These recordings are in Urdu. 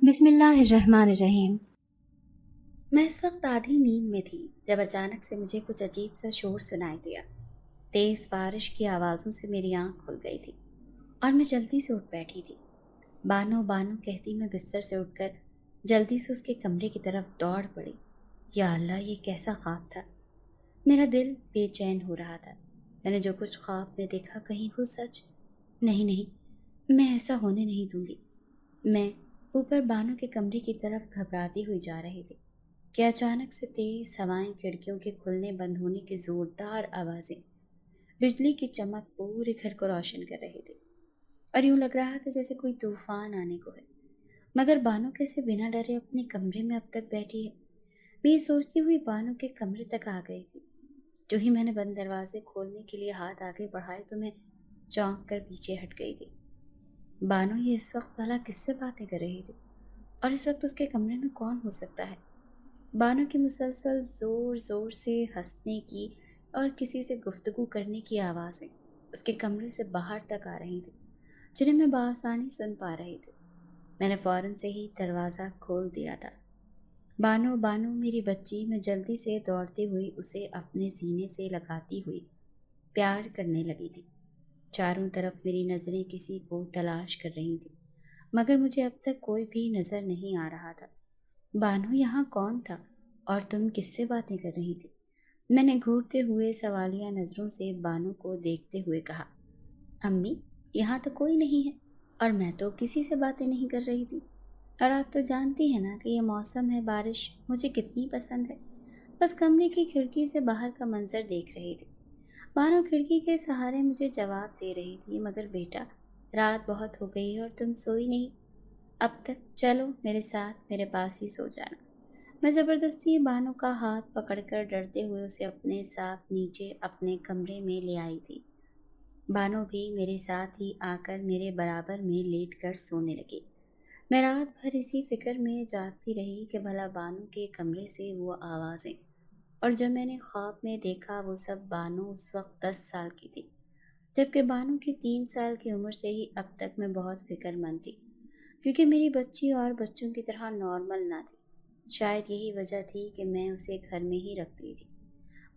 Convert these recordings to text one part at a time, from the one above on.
بسم اللہ الرحمن الرحیم۔ میں اس وقت آدھی نیند میں تھی جب اچانک سے مجھے کچھ عجیب سا شور سنائی دیا۔ تیز بارش کی آوازوں سے میری آنکھ کھل گئی تھی اور میں جلدی سے اٹھ بیٹھی تھی۔ بانو بانو کہتی میں بستر سے اٹھ کر جلدی سے اس کے کمرے کی طرف دوڑ پڑی۔ یا اللہ، یہ کیسا خواب تھا! میرا دل بے چین ہو رہا تھا۔ میں نے جو کچھ خواب میں دیکھا کہیں وہ سچ؟ نہیں، میں ایسا ہونے نہیں دوں گی۔ میں اوپر بانو کے کمرے کی طرف گھبراتی ہوئی جا رہی تھی کہ اچانک سے تیز ہوائیں، کھڑکیوں کے کھلنے بند ہونے کی زوردار آوازیں، بجلی کی چمک پورے گھر کو روشن کر رہی تھی اور یوں لگ رہا تھا جیسے کوئی طوفان آنے کو ہے۔ مگر بانو کیسے بنا ڈرے اپنے کمرے میں اب تک بیٹھی ہے؟ میں یہ سوچتی ہوئی بانو کے کمرے تک آ گئی تھی۔ جو ہی میں نے بند دروازے کھولنے کے لیے ہاتھ آگے بڑھائے تو میں چونک کر پیچھے ہٹ گئی تھی۔ بانو یہ اس وقت بھلا کس سے باتیں کر رہی تھی اور اس وقت اس کے کمرے میں کون ہو سکتا ہے؟ بانو کی مسلسل زور زور سے ہنسنے کی اور کسی سے گفتگو کرنے کی آوازیں اس کے کمرے سے باہر تک آ رہی تھیں، جنہیں میں بآسانی سن پا رہی تھی۔ میں نے فوراً سے ہی دروازہ کھول دیا تھا۔ بانو بانو میری بچی، میں جلدی سے دوڑتی ہوئی اسے اپنے سینے سے لگاتی ہوئی پیار کرنے لگی تھی۔ چاروں طرف میری نظریں کسی کو تلاش کر رہی تھیں، مگر مجھے اب تک کوئی بھی نظر نہیں آ رہا تھا۔ بانو، یہاں کون تھا اور تم کس سے باتیں کر رہی تھی؟ میں نے گھورتے ہوئے سوالیہ نظروں سے بانو کو دیکھتے ہوئے کہا۔ امی، یہاں تو کوئی نہیں ہے اور میں تو کسی سے باتیں نہیں کر رہی تھی، اور آپ تو جانتی ہیں نا کہ یہ موسم ہے، بارش مجھے کتنی پسند ہے۔ بس کمرے کی کھڑکی سے باہر کا منظر دیکھ رہی تھی۔ بانو کھڑکی کے سہارے مجھے جواب دے رہی تھی، مگر بیٹا، رات بہت ہو گئی ہے اور تم سوئی نہیں اب تک، چلو میرے ساتھ، میرے پاس ہی سو جانا۔ میں زبردستی بانو کا ہاتھ پکڑ کر ڈرتے ہوئے اسے اپنے ساتھ نیچے اپنے کمرے میں لے آئی تھی۔ بانو بھی میرے ساتھ ہی آ کر میرے برابر میں لیٹ کر سونے لگی۔ میں رات بھر اسی فکر میں جاگتی رہی کہ بھلا بانو کے کمرے سے وہ آوازیں، اور جب میں نے خواب میں دیکھا وہ سب، بانو اس وقت 10 سال کی تھی، جبکہ بانو کی 3 سال کی عمر سے ہی اب تک میں بہت فکر مند تھی، کیونکہ میری بچی اور بچوں کی طرح نارمل نہ تھی۔ شاید یہی وجہ تھی کہ میں اسے گھر میں ہی رکھتی تھی۔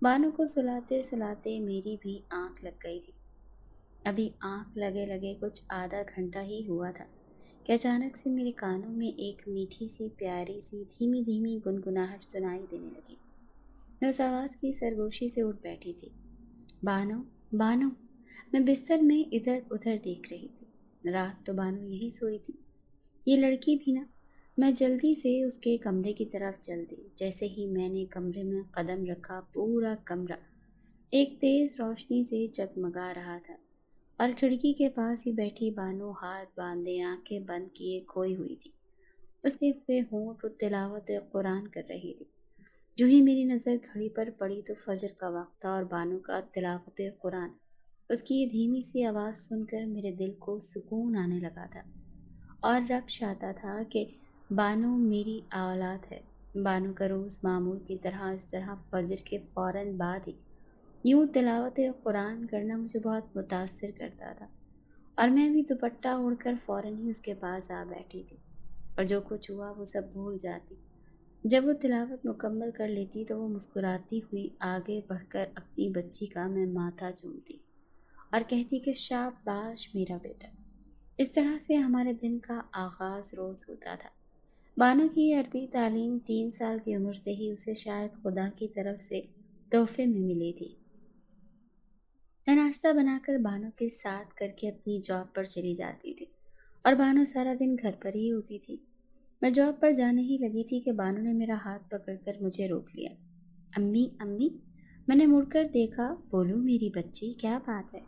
بانو کو سلاتے سلاتے میری بھی آنکھ لگ گئی تھی۔ ابھی آنکھ لگے لگے کچھ آدھا گھنٹہ ہی ہوا تھا کہ اچانک سے میرے کانوں میں ایک میٹھی سی، پیاری سی، دھیمی دھیمی گنگناہٹ سنائی دینے لگی۔ میں اس آواز کی سرگوشی سے اٹھ بیٹھی تھی۔ بانو بانو! میں بستر میں ادھر ادھر دیکھ رہی تھی۔ رات تو بانو یہی سوئی تھی، یہ لڑکی بھی نا۔ میں جلدی سے اس کے کمرے کی طرف چل دی۔ جیسے ہی میں نے کمرے میں قدم رکھا، پورا کمرہ ایک تیز روشنی سے جگمگا رہا تھا، اور کھڑکی کے پاس ہی بیٹھی بانو ہاتھ باندھے، آنکھیں بند کیے کھوئی ہوئی تھی۔ اس کے ہوئے ہونٹ تلاوت قرآن کر رہی تھی۔ جو ہی میری نظر گھڑی پر پڑی تو فجر کا وقت تھا، اور بانو کا تلاوت قرآن، اس کی یہ دھیمی سی آواز سن کر میرے دل کو سکون آنے لگا تھا اور رقص آتا تھا کہ بانو میری اولاد ہے۔ بانو کا روز معمول کی طرح اس طرح فجر کے فوراً بعد ہی یوں تلاوت قرآن کرنا مجھے بہت متاثر کرتا تھا، اور میں بھی دوپٹہ اوڑھ کر فوراً ہی اس کے پاس آ بیٹھی تھی اور جو کچھ ہوا وہ سب بھول جاتی۔ جب وہ تلاوت مکمل کر لیتی تو وہ مسکراتی ہوئی آگے بڑھ کر اپنی بچی کا میں ماتھا چومتی اور کہتی کہ شاباش میرا بیٹا۔ اس طرح سے ہمارے دن کا آغاز روز ہوتا تھا۔ بانو کی یہ عربی تعلیم 3 سال کی عمر سے ہی اسے شاید خدا کی طرف سے تحفے میں ملی تھی۔ میں ناشتہ بنا کر بانو کے ساتھ کر کے اپنی جاب پر چلی جاتی تھی، اور بانو سارا دن گھر پر ہی ہوتی تھی۔ میں جاب پر جانے ہی لگی تھی کہ بانو نے میرا ہاتھ پکڑ کر مجھے روک لیا۔ امی امی! میں نے مڑ کر دیکھا۔ بولو میری بچی، کیا بات ہے؟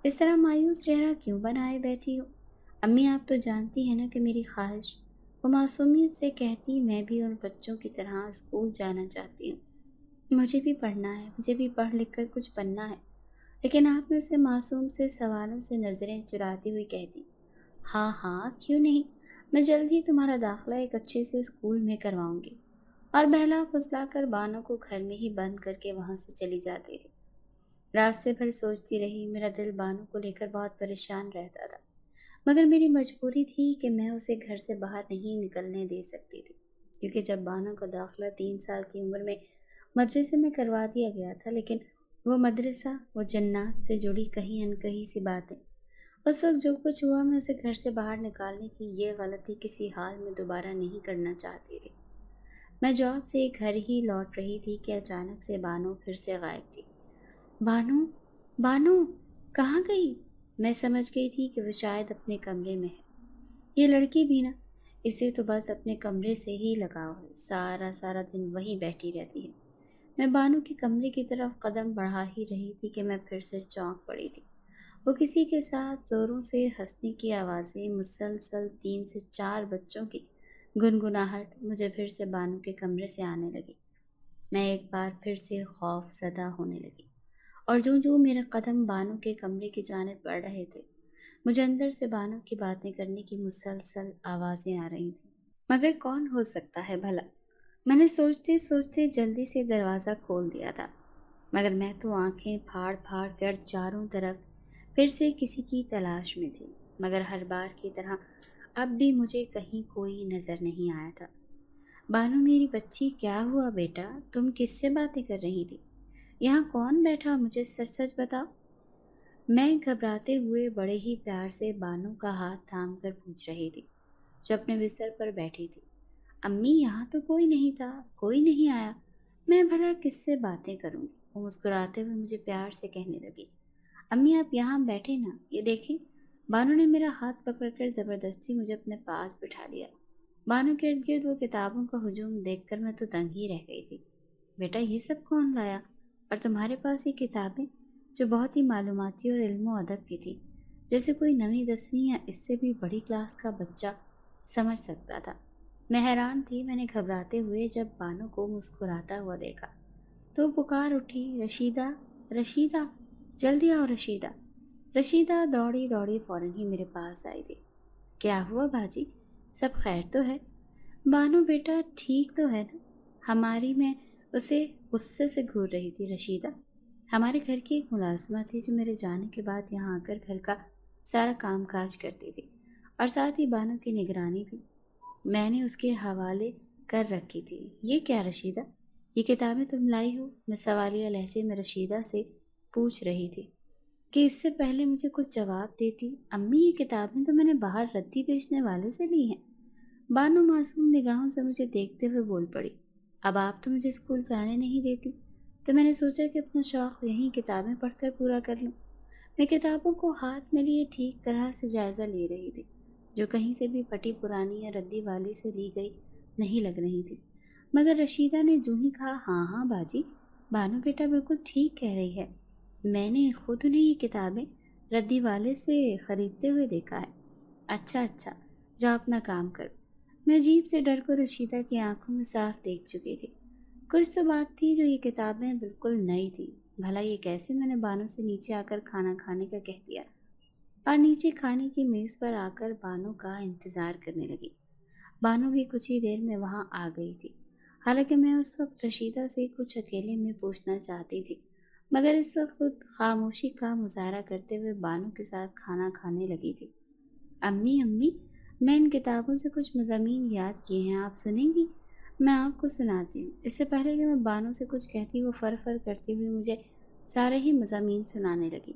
اس طرح مایوس چہرہ کیوں بنائے بیٹھی ہو؟ امی، آپ تو جانتی ہیں نا کہ میری خواہش، وہ معصومیت سے کہتی، میں بھی ان بچوں کی طرح اسکول جانا چاہتی ہوں، مجھے بھی پڑھنا ہے، مجھے بھی پڑھ لکھ کر کچھ بننا ہے۔ لیکن آپ نے اسے معصوم سے سوالوں سے نظریں چراتی ہوئی کہتی، ہاں ہاں کیوں نہیں، میں جلد ہی تمہارا داخلہ ایک اچھے سے اسکول میں کرواؤں گی، اور بہلا پھسلا کر بانو کو گھر میں ہی بند کر کے وہاں سے چلی جاتی تھی۔ راستے بھر سوچتی رہی، میرا دل بانو کو لے کر بہت پریشان رہتا تھا۔ مگر میری مجبوری تھی کہ میں اسے گھر سے باہر نہیں نکلنے دے سکتی تھی، کیونکہ جب بانو کا داخلہ 3 سال کی عمر میں مدرسے میں کروا دیا گیا تھا، لیکن وہ مدرسہ، وہ جنات سے جڑی کہیں انکہی سی باتیں، اس وقت جو کچھ ہوا، میں اسے گھر سے باہر نکالنے کی یہ غلطی کسی حال میں دوبارہ نہیں کرنا چاہتی تھی۔ میں جاب سے گھر ہی لوٹ رہی تھی کہ اچانک سے بانو پھر سے غائب تھی۔ بانو، بانو، کہاں گئی؟ میں سمجھ گئی تھی کہ وہ شاید اپنے کمرے میں ہے۔ یہ لڑکی بھی نا، اسے تو بس اپنے کمرے سے ہی لگاؤ ہے، سارا دن وہیں بیٹھی رہتی ہے۔ میں بانو کے کمرے کی طرف قدم بڑھا ہی رہی تھی کہ میں پھر سے چونک پڑی تھی۔ وہ کسی کے ساتھ زوروں سے ہنسنے کی آوازیں، مسلسل 3 سے 4 بچوں کی گنگناہٹ مجھے پھر سے بانو کے کمرے سے آنے لگی۔ میں ایک بار پھر سے خوف زدہ ہونے لگی، اور جو میرے قدم بانو کے کمرے کی جانب بڑھ رہے تھے، مجھے اندر سے بانو کی باتیں کرنے کی مسلسل آوازیں آ رہی تھیں۔ مگر کون ہو سکتا ہے بھلا؟ میں نے سوچتے سوچتے جلدی سے دروازہ کھول دیا تھا، مگر میں تو آنکھیں پھاڑ پھاڑ کر چاروں طرف پھر سے کسی کی تلاش میں تھی، مگر ہر بار کی طرح اب بھی مجھے کہیں کوئی نظر نہیں آیا تھا۔ بانو میری بچی، کیا ہوا بیٹا؟ تم کس سے باتیں کر رہی تھی؟ یہاں کون بیٹھا؟ مجھے سچ سچ بتاؤ۔ میں گھبراتے ہوئے بڑے ہی پیار سے بانو کا ہاتھ تھام کر پوچھ رہی تھی، جو اپنے بستر پر بیٹھی تھی۔ امی، یہاں تو کوئی نہیں تھا، کوئی نہیں آیا، میں بھلا کس سے باتیں کروں گی؟ وہ مسکراتے ہوئے مجھے پیار سے کہنے لگی۔ امی آپ یہاں بیٹھے نا، یہ دیکھیں۔ بانو نے میرا ہاتھ پکڑ کر زبردستی مجھے اپنے پاس بٹھا لیا۔ بانو کے ارد گرد وہ کتابوں کا ہجوم دیکھ کر میں تو دنگ ہی رہ گئی تھی۔ بیٹا یہ سب کون لایا؟ اور تمہارے پاس یہ کتابیں، جو بہت ہی معلوماتی اور علم و ادب کی تھی، جیسے کوئی 9ویں 10ویں یا اس سے بھی بڑی کلاس کا بچہ سمجھ سکتا تھا۔ میں حیران تھی۔ میں نے گھبراتے ہوئے جب بانو کو مسکراتا ہوا دیکھا تو پکار اٹھی، رشیدہ، رشیدہ، جلدی آؤ رشیدہ۔ رشیدہ دوڑی دوڑی فوراً ہی میرے پاس آئی تھی۔ کیا ہوا باجی؟ سب خیر تو ہے؟ بانو بیٹا ٹھیک تو ہے نا؟ ہماری میں اسے غصے سے گھور رہی تھی رشیدہ۔ ہمارے گھر کی ایک ملازمہ تھی جو میرے جانے کے بعد یہاں آ کر گھر کا سارا کام کاج کرتی تھی، اور ساتھ ہی بانو کی نگرانی بھی میں نے اس کے حوالے کر رکھی تھی۔ یہ کیا رشیدہ؟ یہ کتابیں تم لائی ہو؟ میں سوالیہ لہجے میں رشیدہ سے پوچھ رہی تھی کہ اس سے پہلے مجھے کچھ جواب دیتی۔ امی یہ کتابیں تو میں نے باہر ردی بیچنے والے سے لی ہیں۔ بانو معصوم نگاہوں سے مجھے دیکھتے ہوئے بول پڑی۔ اب آپ تو مجھے اسکول جانے نہیں دیتی، تو میں نے سوچا کہ اپنا شوق یہیں کتابیں پڑھ کر پورا کر لوں۔ میں کتابوں کو ہاتھ میں لیے ٹھیک طرح سے جائزہ لے رہی تھی، جو کہیں سے بھی پھٹی پرانی یا ردی والی سے لی گئی نہیں لگ رہی تھی۔ مگر رشیدہ نے جو ہی کہا، ہاں ہاں باجی، بانو بیٹا بالکل ٹھیک کہہ رہی ہے، میں نے خود انہیں یہ کتابیں ردی والے سے خریدتے ہوئے دیکھا ہے۔ اچھا اچھا، جاؤ اپنا کام کرو۔ میں عجیب سے ڈر کو رشیدہ کی آنکھوں میں صاف دیکھ چکی تھی۔ کچھ تو بات تھی جو یہ کتابیں بالکل نئی تھی۔ بھلا یہ کیسے میں نے بانو سے نیچے آ کر کھانا کھانے کا کہہ دیا، اور نیچے کھانے کی میز پر آ کر بانو کا انتظار کرنے لگی۔ بانو بھی کچھ ہی دیر میں وہاں آ گئی تھی۔ حالانکہ میں اس وقت رشیدہ سے کچھ اکیلے میں پوچھنا چاہتی تھی، مگر اس وقت خود خاموشی کا مظاہرہ کرتے ہوئے بانو کے ساتھ کھانا کھانے لگی تھی۔ امی امی، میں ان کتابوں سے کچھ مضامین یاد کیے ہیں، آپ سنیں گی؟ میں آپ کو سناتی ہوں۔ اس سے پہلے کہ میں بانو سے کچھ کہتی، وہ فر فر کرتی ہوئی مجھے سارے ہی مضامین سنانے لگی۔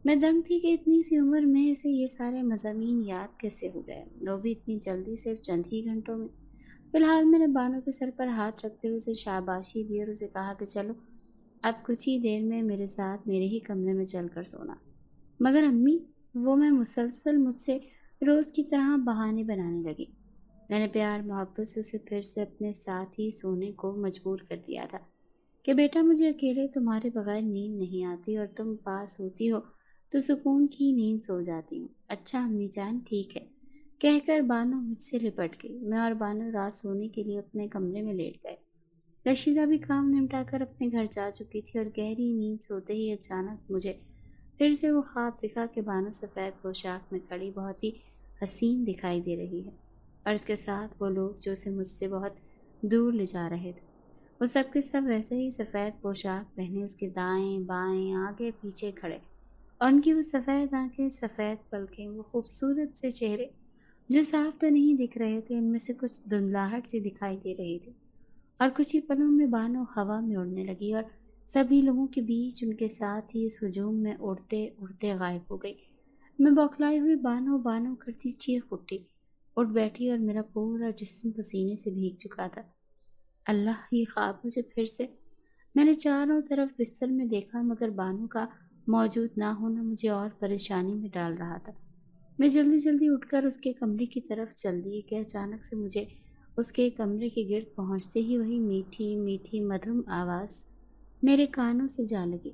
میں دنگ تھی کہ اتنی سی عمر میں اسے یہ سارے مضامین یاد کیسے ہو گئے، وہ بھی اتنی جلدی، صرف چند ہی گھنٹوں میں۔ فی الحال میں نے بانو کے سر پر ہاتھ رکھتے ہوئے اسے شاباشی دی اور اسے کہا کہ چلو اب کچھ ہی دیر میں میرے ساتھ میرے ہی کمرے میں چل کر سونا۔ مگر امی، وہ میں مسلسل مجھ سے روز کی طرح بہانے بنانے لگی۔ میں نے پیار محبت سے اسے پھر سے اپنے ساتھ ہی سونے کو مجبور کر دیا تھا کہ بیٹا مجھے اکیلے تمہارے بغیر نیند نہیں آتی، اور تم پاس ہوتی ہو تو سکون کی نیند سو جاتی ہوں۔ اچھا امی جان، ٹھیک ہے، کہہ کر بانو مجھ سے لپٹ گئی۔ میں اور بانو رات سونے کے لیے اپنے کمرے میں لیٹ گئے۔ رشیدہ بھی کام نمٹا کر اپنے گھر جا چکی تھی، اور گہری نیند سوتے ہی اچانک مجھے پھر سے وہ خواب دکھا کہ بانو سفید پوشاک میں کھڑی بہت ہی حسین دکھائی دے رہی ہے، اور اس کے ساتھ وہ لوگ جو اسے مجھ سے بہت دور لے جا رہے تھے، وہ سب کے سب ویسے ہی سفید پوشاک پہنے اس کے دائیں بائیں آگے پیچھے کھڑے اور ان کی وہ سفید آنکھیں، سفید پلکیں، وہ خوبصورت سے چہرے جو صاف تو نہیں دکھ رہے تھے، ان میں سے کچھ دھندلاہٹ سی دکھائی دے رہی تھی، اور کچھ ہی پلوں میں بانو ہوا میں اڑنے لگی اور سبھی لوگوں کے بیچ ان کے ساتھ ہی اس ہجوم میں اڑتے اڑتے غائب ہو گئی۔ میں بوکھلائی ہوئی بانو بانو کرتی چیخ اٹھی، اٹھ بیٹھی اور میرا پورا جسم پسینے سے بھیگ چکا تھا۔ اللہ، یہ خواب مجھے پھر سے؟ میں نے چاروں طرف بستر میں دیکھا مگر بانو کا موجود نہ ہونا مجھے اور پریشانی میں ڈال رہا تھا۔ میں جلدی جلدی اٹھ کر اس کے کمرے کی طرف چل دی کہ اچانک سے مجھے اس کے کمرے کے گرد پہنچتے ہی وہی میٹھی میٹھی مدھم آواز میرے کانوں سے جا لگی،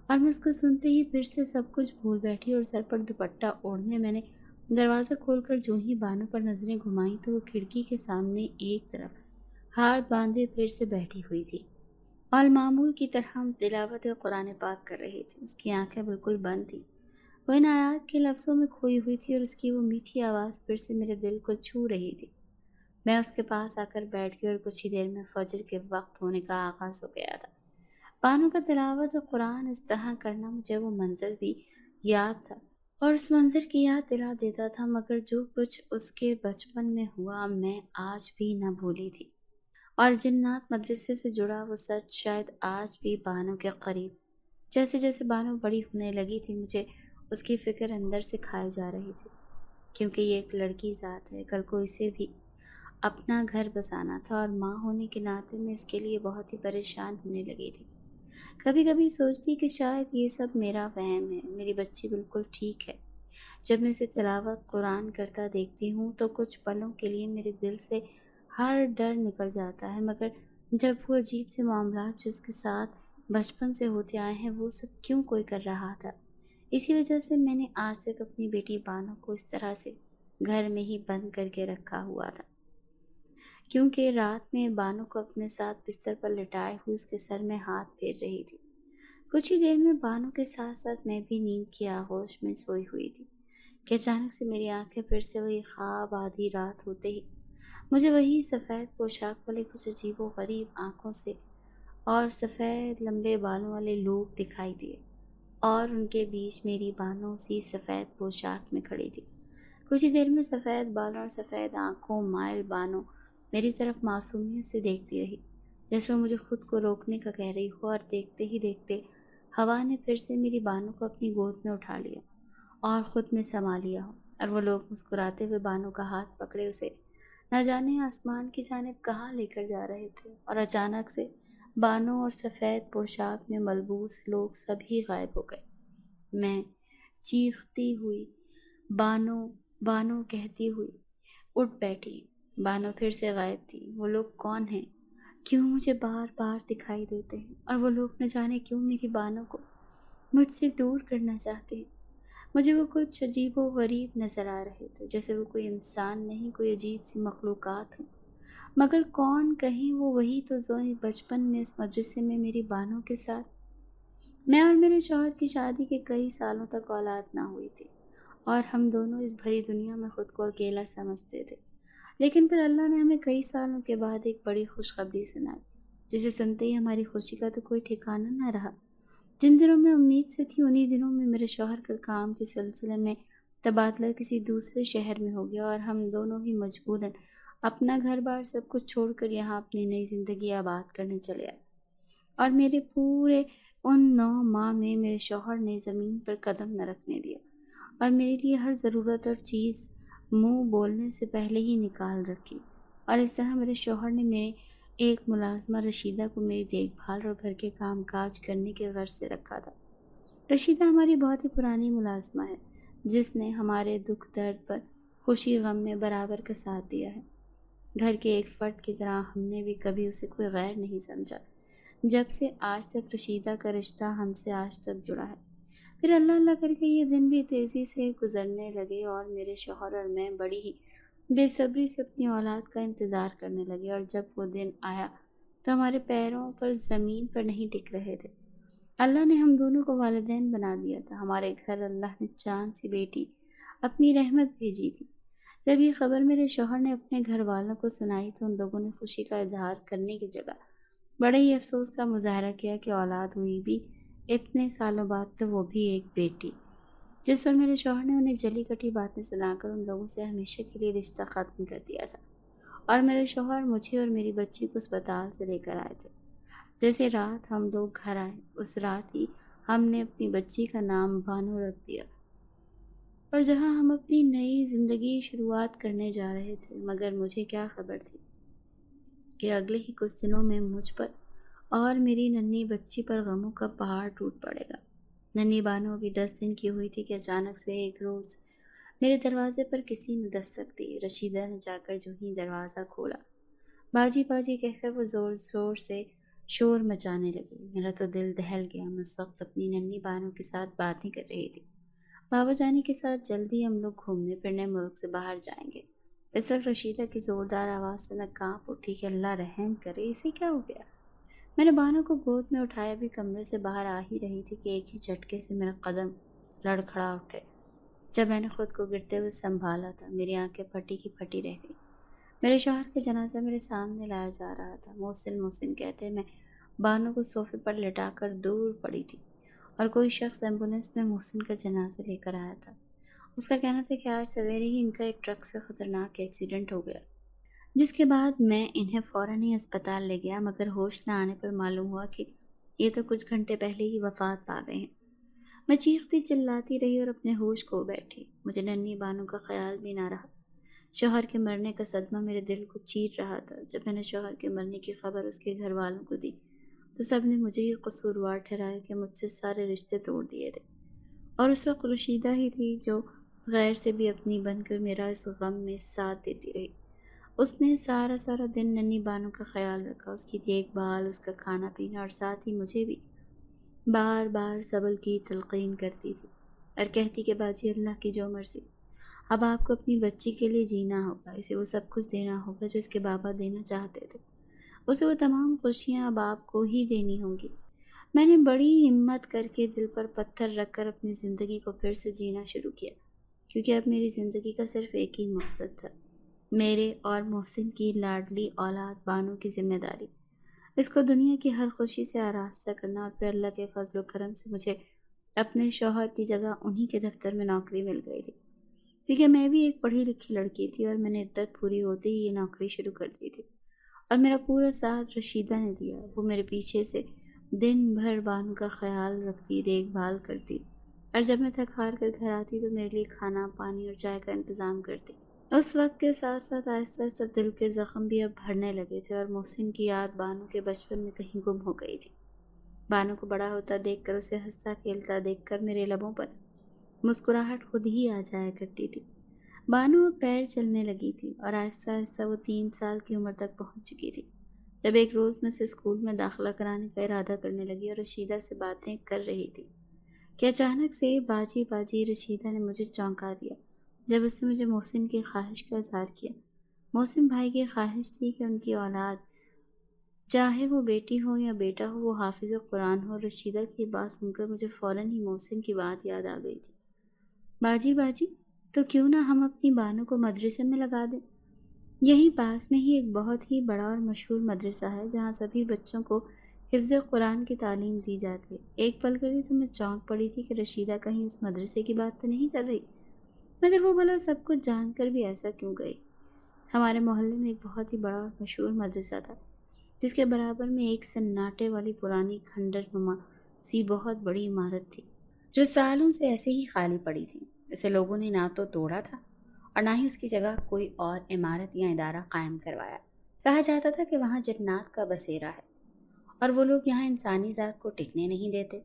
اور میں اس کو سنتے ہی پھر سے سب کچھ بھول بیٹھی اور سر پر دوپٹہ اوڑھنے میں نے دروازہ کھول کر جو ہی بانو پر نظریں گھمائیں تو وہ کھڑکی کے سامنے ایک طرف ہاتھ باندھے پھر سے بیٹھی ہوئی تھی، اور معمول کی طرح ہم تلاوت قرآن پاک کر رہی تھی۔ اس کی آنکھیں بالکل بند تھیں، وہ ان آیات کے لفظوں میں کھوئی ہوئی تھی، اور اس کی وہ میٹھی آواز پھر سے میرے دل کو چھو رہی تھی۔ میں اس کے پاس آ کر بیٹھ گئی اور کچھ ہی دیر میں فجر کے وقت ہونے کا آغاز ہو گیا تھا۔ بانو کا تلاوت قرآن اس طرح کرنا مجھے وہ منظر بھی یاد تھا، اور اس منظر کی یاد دلا دیتا تھا، مگر جو کچھ اس کے بچپن میں ہوا میں آج بھی نہ بھولی تھی، اور جنات مدرسے سے جڑا وہ سچ شاید آج بھی بانو کے قریب۔ جیسے جیسے بانو بڑی ہونے لگی تھی مجھے اس کی فکر اندر سے کھائے جا رہی تھی، کیونکہ یہ ایک لڑکی ذات ہے، کل کو اسے بھی اپنا گھر بسانا تھا، اور ماں ہونے کے ناطے میں اس کے لیے بہت ہی پریشان ہونے لگی تھی۔ کبھی کبھی سوچتی کہ شاید یہ سب میرا وہم ہے، میری بچی بالکل ٹھیک ہے۔ جب میں اسے تلاوت قرآن کرتا دیکھتی ہوں تو کچھ پلوں کے لیے میرے دل سے ہر ڈر نکل جاتا ہے، مگر جب وہ عجیب سے معاملات جس کے ساتھ بچپن سے ہوتے آئے ہیں وہ سب کیوں کوئی کر رہا تھا؟ اسی وجہ سے میں نے آج تک اپنی بیٹی بانو کو اس طرح سے گھر میں ہی بند کر کے رکھا ہوا تھا، کیونکہ رات میں بانو کو اپنے ساتھ بستر پر لٹائے ہوئے اس کے سر میں ہاتھ پھیر رہی تھی۔ کچھ ہی دیر میں بانو کے ساتھ ساتھ میں بھی نیند کی آغوش میں سوئی ہوئی تھی کہ اچانک سے میری آنکھیں پھر سے وہی خواب آدھی رات ہوتے ہی مجھے وہی سفید پوشاک والے کچھ عجیب و غریب آنکھوں سے اور سفید لمبے بالوں والے لوگ دکھائی دیے، اور ان کے بیچ میری بانو اسی سفید پوشاک میں کھڑی تھی۔ کچھ ہی دیر میں سفید بالوں اور سفید آنکھوں مائل بانو میری طرف معصومیت سے دیکھتی رہی، جیسے وہ مجھے خود کو روکنے کا کہہ رہی ہو، اور دیکھتے ہی دیکھتے ہوا نے پھر سے میری بانو کو اپنی گود میں اٹھا لیا اور خود میں سما لیا ہو، اور وہ لوگ مسکراتے ہوئے بانو کا ہاتھ پکڑے اسے نہ جانے آسمان کی جانب کہاں لے کر جا رہے تھے، اور اچانک سے بانو اور سفید پوشاک میں ملبوس لوگ سبھی غائب ہو گئے۔ میں چیختی ہوئی بانو بانو کہتی ہوئی اٹھ بیٹھی۔ بانو پھر سے غائب تھی۔ وہ لوگ کون ہیں؟ کیوں مجھے بار بار دکھائی دیتے ہیں؟ اور وہ لوگ نہ جانے کیوں میری بانو کو مجھ سے دور کرنا چاہتے ہیں؟ مجھے وہ کچھ عجیب و غریب نظر آ رہے تھے، جیسے وہ کوئی انسان نہیں، کوئی عجیب سی مخلوقات ہوں، مگر کون؟ کہیں وہ وہی تو جو بچپن میں اس مدرسے میں میری بانو کے ساتھ۔ میں اور میرے شوہر کی شادی کے کئی سالوں تک اولاد نہ ہوئی تھی، اور ہم دونوں اس بھری دنیا میں خود کو اکیلا سمجھتے تھے، لیکن پھر اللہ نے ہمیں کئی سالوں کے بعد ایک بڑی خوشخبری سنائی، جسے سنتے ہی ہماری خوشی کا تو کوئی ٹھکانہ نہ رہا۔ جن دنوں میں امید سے تھی انہی دنوں میں میرے شوہر کا کام کے سلسلے میں تبادلہ کسی دوسرے شہر میں ہو گیا، اور ہم دونوں ہی مجبوراً اپنا گھر بار سب کچھ چھوڑ کر یہاں اپنی نئی زندگی آباد کرنے چلے آئے۔ اور میرے پورے ان 9 ماہ میں میرے شوہر نے زمین پر قدم نہ رکھنے دیا، اور میرے لیے ہر ضرورت اور چیز منہ بولنے سے پہلے ہی نکال رکھی، اور اس طرح میرے شوہر نے میرے ایک ملازمہ رشیدہ کو میری دیکھ بھال اور گھر کے کام کاج کرنے کے غرض سے رکھا تھا۔ رشیدہ ہماری بہت ہی پرانی ملازمہ ہے، جس نے ہمارے دکھ درد پر خوشی غم میں برابر کا ساتھ دیا ہے۔ گھر کے ایک فرد کی طرح ہم نے بھی کبھی اسے کوئی غیر نہیں سمجھا، جب سے آج تک رشیدہ کا رشتہ ہم سے آج تک جڑا ہے۔ پھر اللہ اللہ کر کے یہ دن بھی تیزی سے گزرنے لگے، اور میرے شوہر اور میں بڑی ہی بے صبری سے اپنی اولاد کا انتظار کرنے لگے، اور جب وہ دن آیا تو ہمارے پیروں پر زمین پر نہیں ٹک رہے تھے۔ اللہ نے ہم دونوں کو والدین بنا دیا تھا، ہمارے گھر اللہ نے چاند سی بیٹی اپنی رحمت بھیجی تھی۔ جب یہ خبر میرے شوہر نے اپنے گھر والوں کو سنائی تو ان لوگوں نے خوشی کا اظہار کرنے کی جگہ بڑے ہی افسوس کا مظاہرہ کیا کہ اولاد ہوئی بھی اتنے سالوں بعد تو وہ بھی ایک بیٹی۔ جس پر میرے شوہر نے انہیں جلی کٹی باتیں سنا کر ان لوگوں سے ہمیشہ کے لیے رشتہ ختم کر دیا تھا، اور میرے شوہر مجھے اور میری بچی کو اسپتال سے لے کر آئے تھے۔ جیسے رات ہم لوگ گھر آئے، اس رات ہی ہم نے اپنی بچی کا نام بانو رکھ دیا، اور جہاں ہم اپنی نئی زندگی شروعات کرنے جا رہے تھے، مگر مجھے کیا خبر تھی کہ اگلے ہی کچھ دنوں میں مجھ پر اور میری ننھی بچی پر غموں کا پہاڑ ٹوٹ پڑے گا۔ ننھی بانو ابھی 10 دن کی ہوئی تھی کہ اچانک سے ایک روز میرے دروازے پر کسی نے دستک دی۔ رشیدہ نے جا کر جو ہی دروازہ کھولا، باجی باجی کہہ کر وہ زور زور سے شور مچانے لگی۔ میرا تو دل دہل گیا۔ میں اس وقت اپنی ننھی بانو کے ساتھ باتیں کر رہی تھی۔ بابا جانی کے ساتھ جلدی ہم لوگ گھومنے پھرنے ملک سے باہر جائیں گے۔ اس وقت رشیدہ کی زوردار آواز سے میں کانپ اٹھی کہ اللہ رحم کرے، اسے کیا ہو گیا؟ میں نے بانو کو گود میں اٹھایا بھی کمرے سے باہر آ ہی رہی تھی کہ ایک ہی جھٹکے سے میرا قدم لڑکھڑا اٹھے۔ جب میں نے خود کو گرتے ہوئے سنبھالا تھا، میری آنکھیں پھٹی کی پھٹی رہ گئی۔ میرے شوہر کا جنازہ میرے سامنے لایا جا رہا تھا۔ محسن محسن کہتے میں بانو کو صوفے پر لٹا کر دور پڑی تھی، اور کوئی شخص ایمبولینس میں محسن کا جنازہ لے کر آیا تھا۔ اس کا کہنا تھا کہ آج سویرے ہی ان کا ایک ٹرک سے خطرناک ایکسیڈنٹ ہو گیا، جس کے بعد میں انہیں فوراً ہی اسپتال لے گیا، مگر ہوش نہ آنے پر معلوم ہوا کہ یہ تو کچھ گھنٹے پہلے ہی وفات پا گئے ہیں۔ میں چیختی چلاتی رہی اور اپنے ہوش کھو بیٹھی۔ مجھے ننھی بانو کا خیال بھی نہ رہا۔ شوہر کے مرنے کا صدمہ میرے دل کو چیر رہا تھا۔ جب میں نے شوہر کے مرنے کی خبر اس کے گھر والوں کو دی تو سب نے مجھے ہی قصوروار ٹھہرایا کہ مجھ سے سارے رشتے توڑ دیے تھے، اور اس وقت رشیدہ ہی تھی جو غیر سے بھی اپنی بن کر میرا اس غم میں ساتھ دیتی رہی۔ اس نے سارا دن ننھی بانو کا خیال رکھا، اس کی دیکھ بھال، اس کا کھانا پینا، اور ساتھ ہی مجھے بھی بار بار صبر کی تلقین کرتی تھی اور کہتی کہ باجی اللہ کی جو مرضی، اب آپ کو اپنی بچی کے لیے جینا ہوگا، اسے وہ سب کچھ دینا ہوگا جو اس کے بابا دینا چاہتے تھے، اسے وہ تمام خوشیاں اب آپ کو ہی دینی ہوں گی۔ میں نے بڑی ہمت کر کے دل پر پتھر رکھ کر اپنی زندگی کو پھر سے جینا شروع کیا، کیونکہ اب میری زندگی کا صرف ایک ہی مقصد تھا، میرے اور محسن کی لاڈلی اولاد بانو کی ذمہ داری، اس کو دنیا کی ہر خوشی سے آراستہ کرنا، اور پھر اللہ کے فضل و کرم سے مجھے اپنے شوہر کی جگہ انہی کے دفتر میں نوکری مل گئی تھی، کیونکہ میں بھی ایک پڑھی لکھی لڑکی تھی اور میں نے عدت پوری ہوتے ہی یہ نوکری شروع کر دی تھی، اور میرا پورا ساتھ رشیدہ نے دیا۔ وہ میرے پیچھے سے دن بھر بانو کا خیال رکھتی، دیکھ بھال کرتی، اور جب میں تھک ہار کر گھر آتی تو میرے لیے کھانا پانی اور چائے کا انتظام کرتی۔ اس وقت کے ساتھ ساتھ آہستہ آہستہ دل کے زخم بھی اب بھرنے لگے تھے، اور محسن کی یاد بانو کے بچپن میں کہیں گم ہو گئی تھی۔ بانو کو بڑا ہوتا دیکھ کر، اسے ہنستا کھیلتا دیکھ کر میرے لبوں پر مسکراہٹ خود ہی آ جایا کرتی تھی۔ بانو اب پیر چلنے لگی تھی، اور آہستہ آہستہ وہ 3 سال کی عمر تک پہنچ چکی تھی، جب ایک روز میں اسے اسکول میں داخلہ کرانے کا ارادہ کرنے لگی اور رشیدہ سے باتیں کر رہی تھی کہ اچانک سے باجی باجی رشیدہ نے مجھے چونکا دیا جب اس نے مجھے محسن کی خواہش کا اظہار کیا۔ محسن بھائی کی خواہش تھی کہ ان کی اولاد، چاہے وہ بیٹی ہو یا بیٹا ہو، وہ حافظ قرآن ہو۔ رشیدہ کی بات سن کر مجھے فوراً ہی محسن کی بات یاد آ گئی تھی۔ باجی باجی، تو کیوں نہ ہم اپنی بانو کو مدرسے میں لگا دیں؟ یہیں پاس میں ہی ایک بہت ہی بڑا اور مشہور مدرسہ ہے جہاں سبھی بچوں کو حفظ قرآن کی تعلیم دی جاتی ہے۔ ایک پل کے لیے تو میں چونک پڑی تھی کہ رشیدہ کہیں اس مدرسے کی بات تو نہیں کر رہی، مگر وہ بھلا سب کچھ جان کر بھی ایسا کیوں گئی؟ ہمارے محلے میں ایک بہت ہی بڑا اور مشہور مدرسہ تھا، جس کے برابر میں ایک سناٹے والی پرانی کھنڈر نما سی بہت بڑی عمارت تھی، جو سالوں سے ایسے ہی خالی پڑی تھی۔ اسے لوگوں نے نہ تو توڑا تھا اور نہ ہی اس کی جگہ کوئی اور عمارت یا ادارہ قائم کروایا۔ کہا جاتا تھا کہ وہاں جنات کا بسیرا ہے، اور وہ لوگ یہاں انسانی ذات کو ٹکنے نہیں دیتے،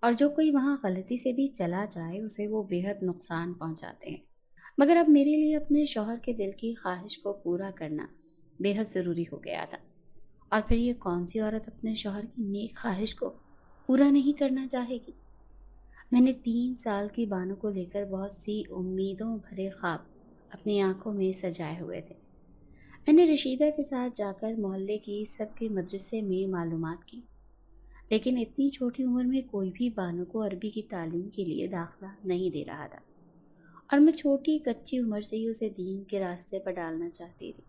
اور جو کوئی وہاں غلطی سے بھی چلا جائے اسے وہ بے حد نقصان پہنچاتے ہیں۔ مگر اب میرے لیے اپنے شوہر کے دل کی خواہش کو پورا کرنا بے حد ضروری ہو گیا تھا، اور پھر یہ کون سی عورت اپنے شوہر کی نیک خواہش کو پورا نہیں کرنا چاہے گی؟ میں نے 3 سال کی بانو کو لے کر بہت سی امیدوں بھرے خواب اپنی آنکھوں میں سجائے ہوئے تھے۔ میں نے رشیدہ کے ساتھ جا کر محلے کی سب کے مدرسے میں معلومات کی، لیکن اتنی چھوٹی عمر میں کوئی بھی بانو کو عربی کی تعلیم کے لیے داخلہ نہیں دے رہا تھا، اور میں چھوٹی کچی عمر سے ہی اسے دین کے راستے پر ڈالنا چاہتی تھی۔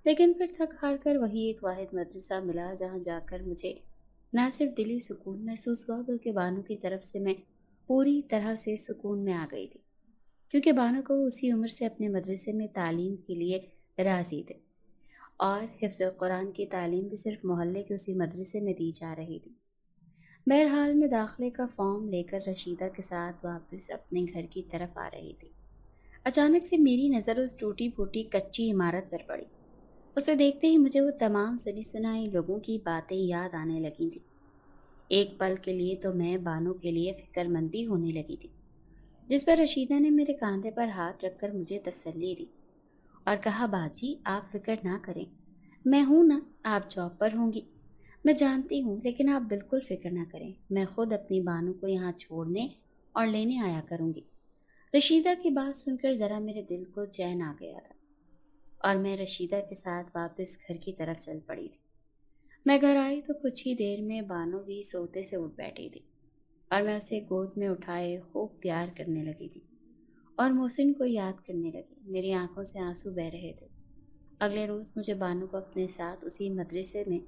لیکن پھر تھک ہار کر وہی ایک واحد مدرسہ ملا جہاں جا کر مجھے نہ صرف دلی سکون محسوس ہوا، بلکہ بانو کی طرف سے میں پوری طرح سے سکون میں آ گئی تھی، کیونکہ بانو کو اسی عمر سے اپنے مدرسے میں تعلیم کے لیے راضی تھے، اور حفظ قرآن کی تعلیم بھی صرف محلے کے اسی مدرسے میں دی جا رہی تھی۔ بہرحال میں داخلے کا فارم لے کر رشیدہ کے ساتھ واپس اپنے گھر کی طرف آ رہی تھی۔ اچانک سے میری نظر اس ٹوٹی پھوٹی کچی عمارت پر پڑی۔ اسے دیکھتے ہی مجھے وہ تمام سنی سنائی لوگوں کی باتیں یاد آنے لگی تھیں۔ ایک پل کے لیے تو میں بانو کے لیے فکر مند بھی ہونے لگی تھی، جس پر رشیدہ نے میرے کاندھے پر ہاتھ رکھ کر مجھے تسلی دی اور کہا، باجی آپ فکر نہ کریں، میں ہوں نا، آپ جاب پر ہوں گی، میں جانتی ہوں، لیکن آپ بالکل فکر نہ کریں، میں خود اپنی بانو کو یہاں چھوڑنے اور لینے آیا کروں گی۔ رشیدہ کی بات سن کر ذرا میرے دل کو چین آ گیا تھا، اور میں رشیدہ کے ساتھ واپس گھر کی طرف چل پڑی تھی۔ میں گھر آئی تو کچھ ہی دیر میں بانو بھی سوتے سے اٹھ بیٹھی تھی، اور میں اسے گود میں اٹھائے خوب پیار کرنے لگی تھی اور محسن کو یاد کرنے لگی۔ میری آنکھوں سے آنسو بہہ رہے تھے۔ اگلے روز مجھے بانو کو اپنے ساتھ اسی مدرسے میں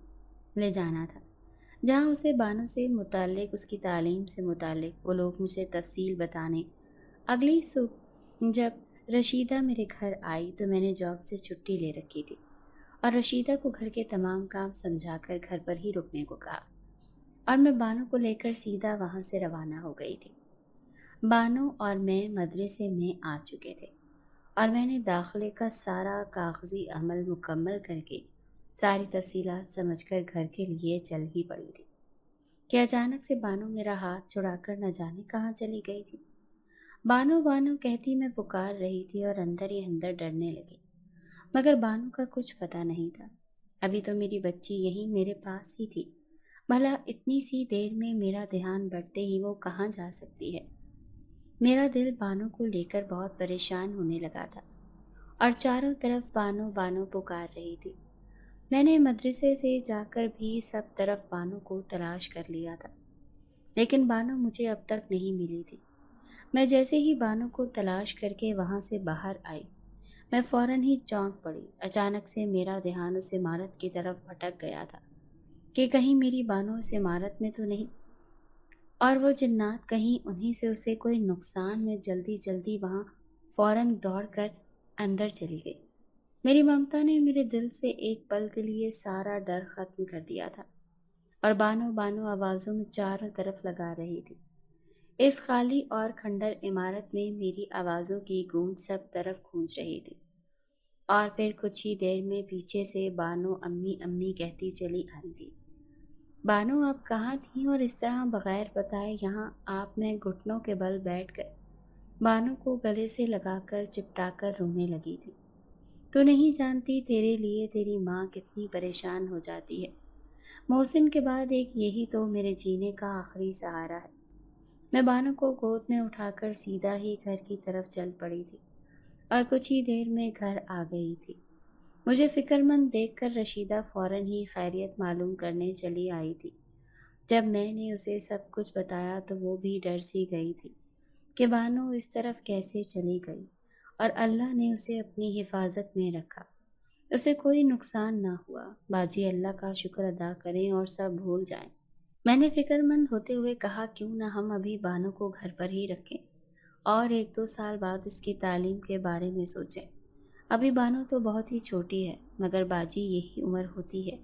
لے جانا تھا، جہاں اسے بانو سے متعلق، اس کی تعلیم سے متعلق وہ لوگ مجھے تفصیل بتانے۔ اگلی صبح جب رشیدہ میرے گھر آئی تو میں نے جاب سے چھٹی لے رکھی تھی، اور رشیدہ کو گھر کے تمام کام سمجھا کر گھر پر ہی رکنے کو کہا، اور میں بانو کو لے کر سیدھا وہاں سے روانہ ہو گئی تھی۔ بانو اور میں مدرسے میں آ چکے تھے، اور میں نے داخلے کا سارا کاغذی عمل مکمل کر کے ساری تفصیلات سمجھ کر گھر کے لیے چل ہی پڑی تھی کہ اچانک سے بانو میرا ہاتھ چھڑا کر نہ جانے کہاں چلی گئی تھی۔ بانو بانو کہتی میں پکار رہی تھی اور اندر ہی اندر ڈرنے لگی، مگر بانو کا کچھ پتہ نہیں تھا۔ ابھی تو میری بچی یہیں میرے پاس ہی تھی، بھلا اتنی سی دیر میں میرا دھیان بڑھتے ہی وہ کہاں جا سکتی ہے۔ میرا دل بانو کو لے کر بہت پریشان ہونے لگا تھا، اور چاروں طرف بانو بانو پکار رہی تھی۔ میں نے مدرسے سے جا کر بھی سب طرف بانو کو تلاش کر لیا تھا، لیکن بانو مجھے اب تک نہیں ملی تھی۔ میں جیسے ہی بانو کو تلاش کر کے وہاں سے باہر آئی، میں فوراً ہی چونک پڑی۔ اچانک سے میرا دھیان اس عمارت کی طرف بھٹک گیا تھا کہ کہیں میری بانو اس عمارت میں تو نہیں، اور وہ جنات کہیں انہی سے اسے کوئی نقصان۔ میں جلدی جلدی وہاں فوراً دوڑ کر اندر چلی گئی۔ میری ممتا نے میرے دل سے ایک پل کے لیے سارا ڈر ختم کر دیا تھا، اور بانو بانو آوازوں میں چاروں طرف لگا رہی تھی۔ اس خالی اور کھنڈر عمارت میں میری آوازوں کی گونج سب طرف گونج رہی تھی، اور پھر کچھ ہی دیر میں پیچھے سے بانو امی امی کہتی چلی آئی تھی۔ بانو آپ کہاں تھیں اور اس طرح بغیر بتائے یہاں؟ آپ میں گھٹنوں کے بل بیٹھ کر بانو کو گلے سے لگا کر چپٹا کر رونے لگی تھی۔ تو نہیں جانتی تیرے لیے تیری ماں کتنی پریشان ہو جاتی ہے۔ محسن کے بعد ایک یہی تو میرے جینے کا آخری سہارا ہے۔ میں بانو کو گود میں اٹھا کر سیدھا ہی گھر کی طرف چل پڑی تھی، اور کچھ ہی دیر میں گھر آ گئی تھی۔ مجھے فکر مند دیکھ کر رشیدہ فوراً ہی خیریت معلوم کرنے چلی آئی تھی۔ جب میں نے اسے سب کچھ بتایا تو وہ بھی ڈر سی گئی تھی کہ بانو اس طرف کیسے چلی گئی، اور اللہ نے اسے اپنی حفاظت میں رکھا، اسے کوئی نقصان نہ ہوا۔ باجی اللہ کا شکر ادا کریں اور سب بھول جائیں۔ میں نے فکر مند ہوتے ہوئے کہا، کیوں نہ ہم ابھی بانو کو گھر پر ہی رکھیں اور 1-2 سال بعد اس کی تعلیم کے بارے میں سوچیں۔ ابھی بانو تو بہت ہی چھوٹی ہے، مگر باجی یہی عمر ہوتی ہے،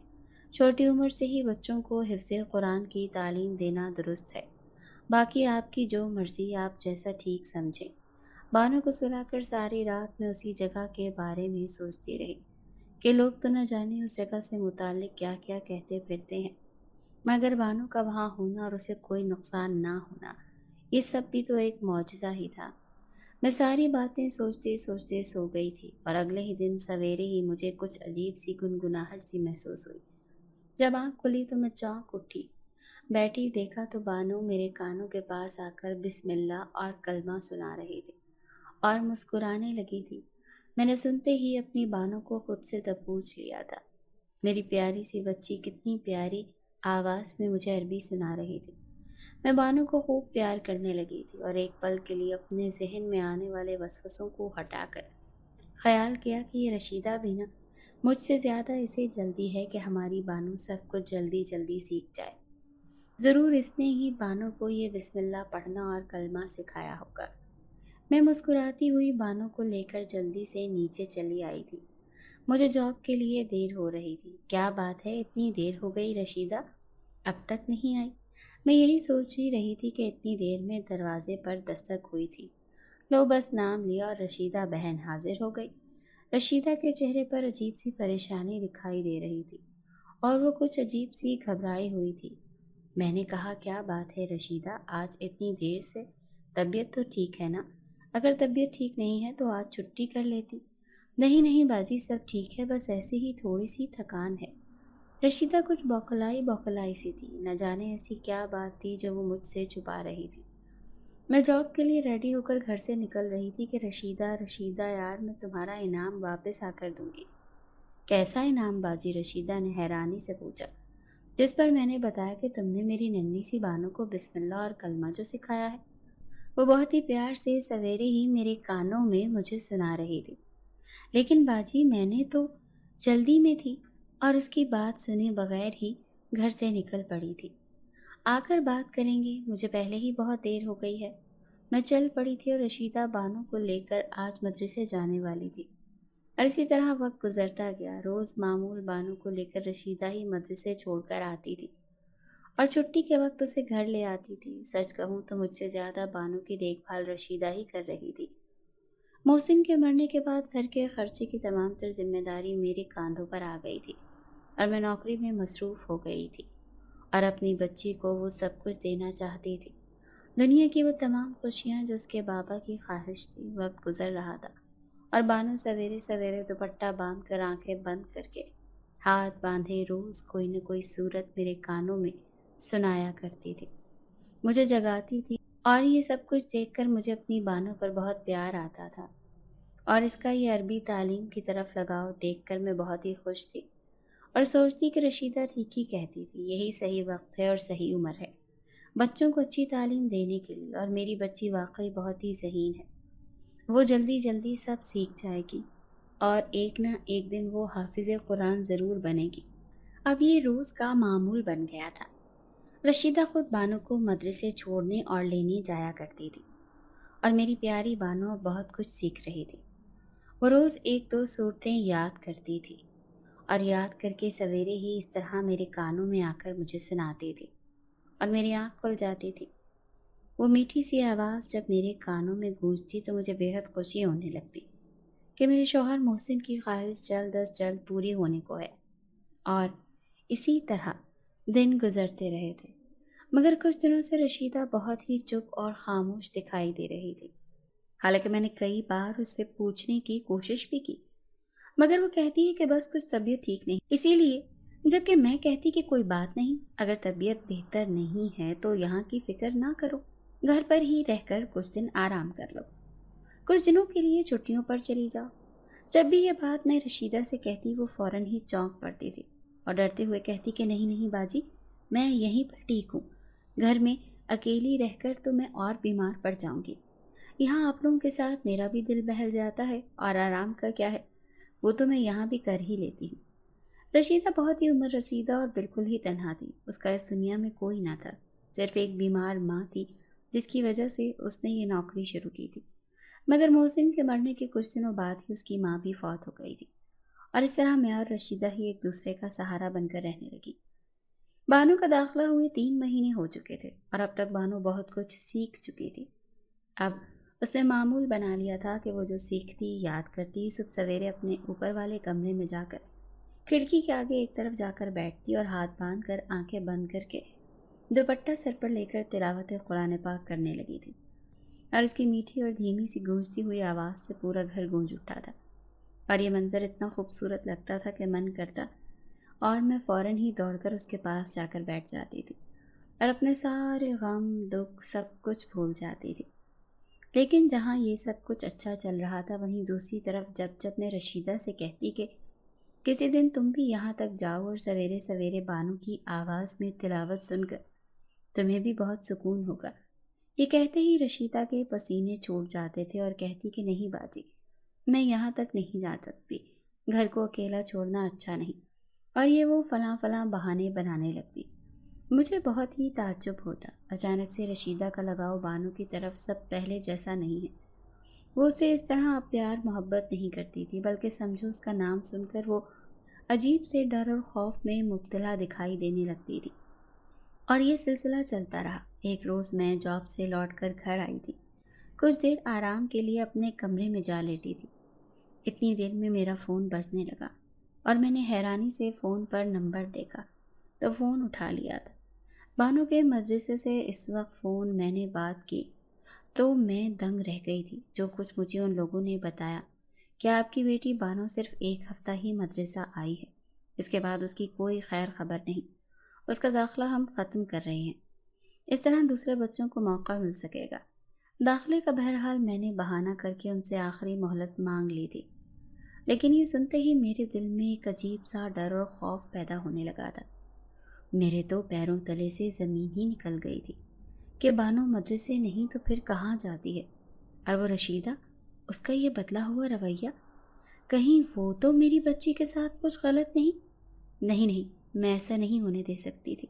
چھوٹی عمر سے ہی بچوں کو حفظ قرآن کی تعلیم دینا درست ہے۔ باقی آپ کی جو مرضی، آپ جیسا ٹھیک سمجھیں۔ بانو کو سلا کر ساری رات میں اسی جگہ کے بارے میں سوچتی رہی کہ لوگ تو نہ جانے اس جگہ سے متعلق کیا کیا کہتے پھرتے ہیں، مگر بانو کا وہاں ہونا اور اسے کوئی نقصان نہ ہونا، یہ سب بھی تو ایک معجزہ ہی تھا۔ میں ساری باتیں سوچتے سوچتے سو گئی تھی، اور اگلے ہی دن سویرے ہی مجھے کچھ عجیب سی گنگناہٹ سی محسوس ہوئی۔ جب آنکھ کھلی تو میں چونک اٹھی، بیٹھی دیکھا تو بانو میرے کانوں کے پاس آ کر بسم اللہ اور کلمہ سنا رہی تھی اور مسکرانے لگی تھی۔ میں نے سنتے ہی اپنی بانو کو خود سے دبوچ لیا تھا۔ میری پیاری سی بچی کتنی پیاری آواز میں مجھے عربی سنا رہی تھی۔ میں بانو کو خوب پیار کرنے لگی تھی، اور ایک پل کے لیے اپنے ذہن میں آنے والے وسوسوں کو ہٹا کر خیال کیا کہ یہ رشیدہ بھی نا مجھ سے زیادہ اسے جلدی ہے کہ ہماری بانو سب کچھ جلدی جلدی سیکھ جائے۔ ضرور اس نے ہی بانو کو یہ بسم اللہ پڑھنا اور کلمہ سکھایا ہوگا۔ میں مسکراتی ہوئی بانو کو لے کر جلدی سے نیچے چلی آئی تھی۔ مجھے جاب کے لیے دیر ہو رہی تھی۔ کیا بات ہے، اتنی دیر ہو گئی رشیدہ اب تک نہیں آئی؟ میں یہی سوچ ہی رہی تھی کہ اتنی دیر میں دروازے پر دستک ہوئی تھی۔ لو بس نام لیا اور رشیدہ بہن حاضر ہو گئی۔ رشیدہ کے چہرے پر عجیب سی پریشانی دکھائی دے رہی تھی اور وہ کچھ عجیب سی گھبرائی ہوئی تھی۔ میں نے کہا، کیا بات ہے رشیدہ، آج اتنی دیر سے؟ طبیعت تو ٹھیک ہے نا؟ اگر طبیعت ٹھیک نہیں ہے تو آج چھٹی کر لیتی۔ نہیں نہیں باجی، سب ٹھیک ہے، بس ایسے ہی تھوڑی سی تھکان ہے۔ رشیدہ کچھ بوکھلائی سی تھی، نہ جانے ایسی کیا بات تھی جو وہ مجھ سے چھپا رہی تھی۔ میں جاب کے لیے ریڈی ہو کر گھر سے نکل رہی تھی کہ رشیدہ یار، میں تمہارا انعام واپس آ کر دوں گی۔ کیسا انعام باجی؟ رشیدہ نے حیرانی سے پوچھا۔ جس پر میں نے بتایا کہ تم نے میری ننھی سی بانو کو بسم اللہ اور کلمہ جو سکھایا ہے۔ وہ بہت ہی پیار سے سویرے ہی میرے کانوں میں مجھے سنا رہی تھی۔ لیکن باجی، میں نے تو جلدی میں تھی اور اس کی بات سنے بغیر ہی گھر سے نکل پڑی تھی۔ آ کر بات کریں گے، مجھے پہلے ہی بہت دیر ہو گئی ہے۔ میں چل پڑی تھی اور رشیدہ بانو کو لے کر آج مدرسے جانے والی تھی۔ اور اسی طرح وقت گزرتا گیا۔ روز معمول بانو کو لے کر رشیدہ ہی مدرسے چھوڑ کر آتی تھی اور چھٹی کے وقت اسے گھر لے آتی تھی۔ سچ کہوں تو مجھ سے زیادہ بانو کی دیکھ بھال رشیدہ ہی کر رہی تھی۔ محسن کے مرنے کے بعد گھر کے خرچے کی تمام تر ذمہ داری میرے کاندھوں پر آ گئی تھی اور میں نوکری میں مصروف ہو گئی تھی اور اپنی بچی کو وہ سب کچھ دینا چاہتی تھی، دنیا کی وہ تمام خوشیاں جو اس کے بابا کی خواہش تھی۔ وقت گزر رہا تھا اور بانو سویرے سویرے دوپٹہ باندھ کر آنکھیں بند کر کے ہاتھ باندھے روز کوئی نہ کوئی صورت میرے کانوں میں سنایا کرتی تھی، مجھے جگاتی تھی، اور یہ سب کچھ دیکھ کر مجھے اپنی بانو پر بہت پیار آتا تھا اور اس کا یہ عربی تعلیم کی طرف لگاؤ دیکھ کر میں بہت ہی خوش تھی اور سوچتی کہ رشیدہ ٹھیک ہی کہتی تھی، یہی صحیح وقت ہے اور صحیح عمر ہے بچوں کو اچھی تعلیم دینے کے لیے، اور میری بچی واقعی بہت ہی ذہین ہے۔ وہ جلدی جلدی سب سیکھ جائے گی اور ایک نہ ایک دن وہ حافظ قرآن ضرور بنے گی۔ اب یہ روز کا معمول بن گیا تھا۔ رشیدہ خود بانو کو مدرسے چھوڑنے اور لینے جایا کرتی تھی اور میری پیاری بانو بہت کچھ سیکھ رہی تھی۔ وہ روز ایک دو صورتیں یاد کرتی تھی اور یاد کر کے سویرے ہی اس طرح میرے کانوں میں آ کر مجھے سناتی تھی اور میری آنکھ کھل جاتی تھی۔ وہ میٹھی سی آواز جب میرے کانوں میں گونجتی تو مجھے بے حد خوشی ہونے لگتی کہ میرے شوہر محسن کی خواہش جلد از جلد پوری ہونے کو ہے۔ اور اسی طرح دن گزرتے رہے تھے، مگر کچھ دنوں سے رشیدہ بہت ہی چپ اور خاموش دکھائی دے رہی تھی۔ حالانکہ میں نے کئی بار اس سے پوچھنے کی کوشش بھی کی، مگر وہ کہتی ہے کہ بس کچھ طبیعت ٹھیک نہیں، اسی لیے، جبکہ میں کہتی کہ کوئی بات نہیں، اگر طبیعت بہتر نہیں ہے تو یہاں کی فکر نہ کرو، گھر پر ہی رہ کر کچھ دن آرام کر لو، کچھ دنوں کے لیے چھٹیوں پر چلی جاؤ۔ جب بھی یہ بات میں رشیدہ سے کہتی وہ فوراً ہی چونک پڑتی تھی اور ڈرتے ہوئے کہتی کہ نہیں نہیں باجی، میں یہیں پر ٹھیک ہوں، گھر میں اکیلی رہ کر تو میں اور بیمار پڑ جاؤں گی، یہاں آپ لوگوں کے ساتھ میرا بھی دل بہل جاتا ہے، اور آرام کا کیا ہے، وہ تو میں یہاں بھی کر ہی لیتی ہوں۔ رشیدہ بہت ہی عمر رسیدہ اور بالکل ہی تنہا تھی، اس کا اس دنیا میں کوئی نہ تھا، صرف ایک بیمار ماں تھی جس کی وجہ سے اس نے یہ نوکری شروع کی تھی، مگر محسن کے مرنے کے کچھ دنوں بعد ہی اس کی ماں بھی فوت ہو گئی تھی، اور اس طرح میں اور رشیدہ ہی ایک دوسرے کا سہارا بن کر رہنے لگی۔ بانو کا داخلہ ہوئے 3 مہینے ہو چکے تھے اور اب تک بانو بہت کچھ سیکھ چکی تھی۔ اب اس نے معمول بنا لیا تھا کہ وہ جو سیکھتی یاد کرتی، صبح سویرے اپنے اوپر والے کمرے میں جا کر کھڑکی کے آگے ایک طرف جا کر بیٹھتی اور ہاتھ باندھ کر آنکھیں بند کر کے دوپٹہ سر پر لے کر تلاوت قرآن پاک کرنے لگی تھی، اور اس کی میٹھی اور دھیمی سی گونجتی ہوئی آواز سے پورا گھر گونج اٹھا تھا، اور یہ منظر اتنا خوبصورت لگتا تھا کہ من کرتا اور میں فوراً ہی دوڑ کر اس کے پاس جا کر بیٹھ جاتی تھی اور اپنے سارے غم دکھ سب کچھ بھول جاتی تھی۔ لیکن جہاں یہ سب کچھ اچھا چل رہا تھا، وہیں دوسری طرف جب میں رشیدہ سے کہتی کہ کسی دن تم بھی یہاں تک جاؤ اور سویرے سویرے بانو کی آواز میں تلاوت سن کر تمہیں بھی بہت سکون ہوگا، یہ کہتے ہی رشیدہ کے پسینے چھوٹ جاتے تھے اور کہتی کہ نہیں باجی، میں یہاں تک نہیں جا سکتی، گھر کو اکیلا چھوڑنا اچھا نہیں، اور یہ وہ فلاں بہانے بنانے لگتی۔ مجھے بہت ہی تعجب ہوتا، اچانک سے رشیدہ کا لگاؤ بانو کی طرف سب پہلے جیسا نہیں ہے۔ وہ اسے اس طرح پیار محبت نہیں کرتی تھی، بلکہ سمجھو اس کا نام سن کر وہ عجیب سے ڈر اور خوف میں مبتلا دکھائی دینے لگتی تھی۔ اور یہ سلسلہ چلتا رہا۔ ایک روز میں جاب سے لوٹ کر گھر آئی تھی، کچھ دیر آرام کے لیے اپنے کمرے میں جا لیٹی تھی۔ اتنی دیر میں میرا فون بجنے لگا اور میں نے حیرانی سے فون پر نمبر دیکھا تو فون اٹھا لیا تھا۔ بانو کے مدرسے سے اس وقت فون میں نے بات کی تو میں دنگ رہ گئی تھی۔ جو کچھ مجھے ان لوگوں نے بتایا کہ آپ کی بیٹی بانو صرف ایک ہفتہ ہی مدرسہ آئی ہے، اس کے بعد اس کی کوئی خیر خبر نہیں، اس کا داخلہ ہم ختم کر رہے ہیں، اس طرح دوسرے بچوں کو موقع مل سکے گا۔ داخلے کا بہرحال میں نے بہانہ کر کے ان سے آخری مہلت مانگ لی تھی، لیکن یہ سنتے ہی میرے دل میں ایک عجیب سا ڈر اور خوف پیدا ہونے لگا تھا۔ میرے تو پیروں تلے سے زمین ہی نکل گئی تھی کہ بانو مدرسے نہیں تو پھر کہاں جاتی ہے؟ اور وہ رشیدہ، اس کا یہ بدلا ہوا رویہ، کہیں وہ تو میری بچی کے ساتھ کچھ غلط نہیں؟ نہیں، میں ایسا نہیں ہونے دے سکتی تھی۔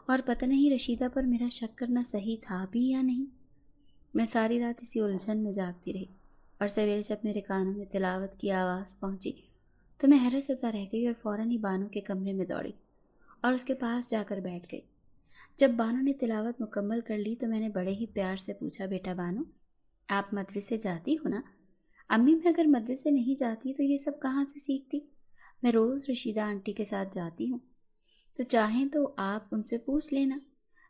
اور پتہ نہیں رشیدہ پر میرا شک کرنا صحیح تھا بھی یا نہیں۔ میں ساری رات اسی الجھن میں جاگتی رہی، اور سویرے جب میرے کانوں میں تلاوت کی آواز پہنچی تو میں حیرت زدہ رہ گئی اور فوراً ہی بانو کے کمرے میں دوڑی اور اس کے پاس جا کر بیٹھ گئی۔ جب بانو نے تلاوت مکمل کر لی تو میں نے بڑے ہی پیار سے پوچھا، بیٹا بانو، آپ مدرسے جاتی ہو نا؟ امی میں اگر مدرسے نہیں جاتی تو یہ سب کہاں سے سیکھتی؟ میں روز رشیدہ آنٹی کے ساتھ جاتی ہوں، تو چاہیں تو آپ ان سے پوچھ لینا۔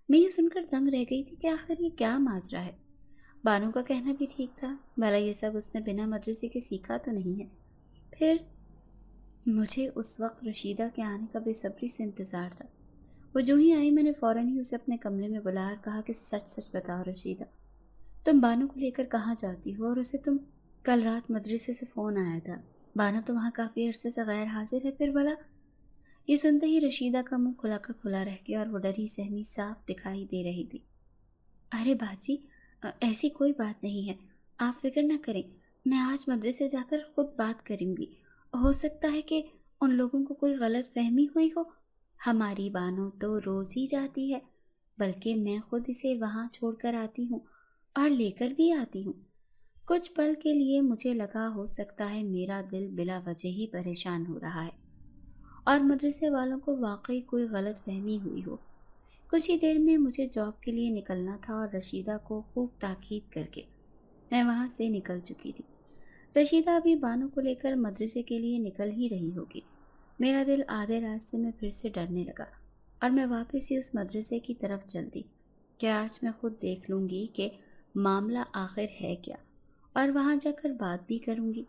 میں یہ سن کر دنگ رہ گئی تھی کہ آخر یہ کیا ماجرا ہے۔ بانو کا کہنا بھی ٹھیک تھا، بھلا یہ سب اس نے بنا مدرسے کے سیکھا تو نہیں ہے۔ پھر مجھے اس وقت رشیدہ کے آنے کا بے صبری سے انتظار تھا۔ وہ جو ہی آئی میں نے فوراً ہی اسے اپنے کمرے میں بلایا اور کہا کہ سچ سچ بتاؤ رشیدہ، تم بانو کو لے کر کہاں جاتی ہو؟ اور اسے تم کل رات مدرسے سے فون آیا تھا، بانو تو وہاں کافی عرصے سے غیر حاضر ہے، پھر بھلا؟ یہ سنتے ہی رشیدہ کا منہ کھلا کا کھلا رہ گیا اور وہ ڈری سہمی صاف دکھائی دے رہی تھی۔ ارے باجی، ایسی کوئی بات نہیں ہے، آپ فکر نہ کریں، میں آج مدرسے جا کر خود بات کروں گی۔ ہو سکتا ہے کہ ان لوگوں کو کوئی غلط فہمی ہوئی ہو، ہماری بانو تو روز ہی جاتی ہے، بلکہ میں خود اسے وہاں چھوڑ کر آتی ہوں اور لے کر بھی آتی ہوں۔ کچھ پل کے لیے مجھے لگا ہو سکتا ہے میرا دل بلا وجہ ہی پریشان ہو رہا ہے اور مدرسے والوں کو واقعی کوئی غلط فہمی ہوئی ہو۔ کچھ ہی دیر میں مجھے جاب کے لیے نکلنا تھا اور رشیدہ کو خوب تاکید کر کے میں وہاں سے نکل چکی تھی۔ رشیدہ ابھی بانو کو لے کر مدرسے کے لیے نکل ہی رہی ہوگی۔ میرا دل آدھے راستے میں پھر سے ڈرنے لگا اور میں واپس ہی اس مدرسے کی طرف چل دی کہ آج میں خود دیکھ لوں گی کہ معاملہ آخر ہے کیا، اور وہاں جا کر بات بھی کروں گی۔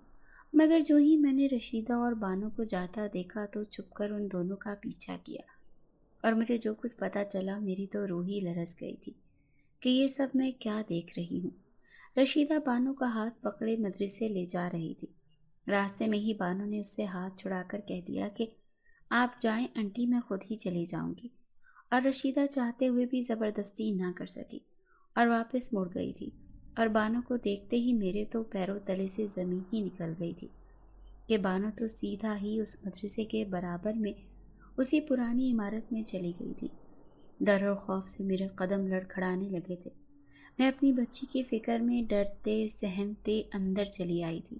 مگر جو ہی میں نے رشیدہ اور بانو کو جاتا دیکھا تو چھپ کر ان دونوں کا پیچھا کیا، اور مجھے جو کچھ پتا چلا میری تو روح ہی لرز گئی تھی کہ یہ سب میں کیا دیکھ رہی ہوں۔ رشیدہ بانو کا ہاتھ پکڑے مدرسے لے جا رہی تھی۔ راستے میں ہی بانو نے اس سے ہاتھ چھڑا کر کہہ دیا کہ آپ جائیں آنٹی، میں خود ہی چلی جاؤں گی، اور رشیدہ چاہتے ہوئے بھی زبردستی نہ کر سکی اور واپس مڑ گئی تھی۔ اور بانو کو دیکھتے ہی میرے تو پیروں تلے سے زمین ہی نکل گئی تھی کہ بانو تو سیدھا ہی اس مدرسے کے برابر میں اسی پرانی عمارت میں چلی گئی تھی۔ ڈر اور خوف سے میرے قدم لڑکھڑانے لگے تھے۔ میں اپنی بچی کی فکر میں ڈرتے سہمتے اندر چلی آئی تھی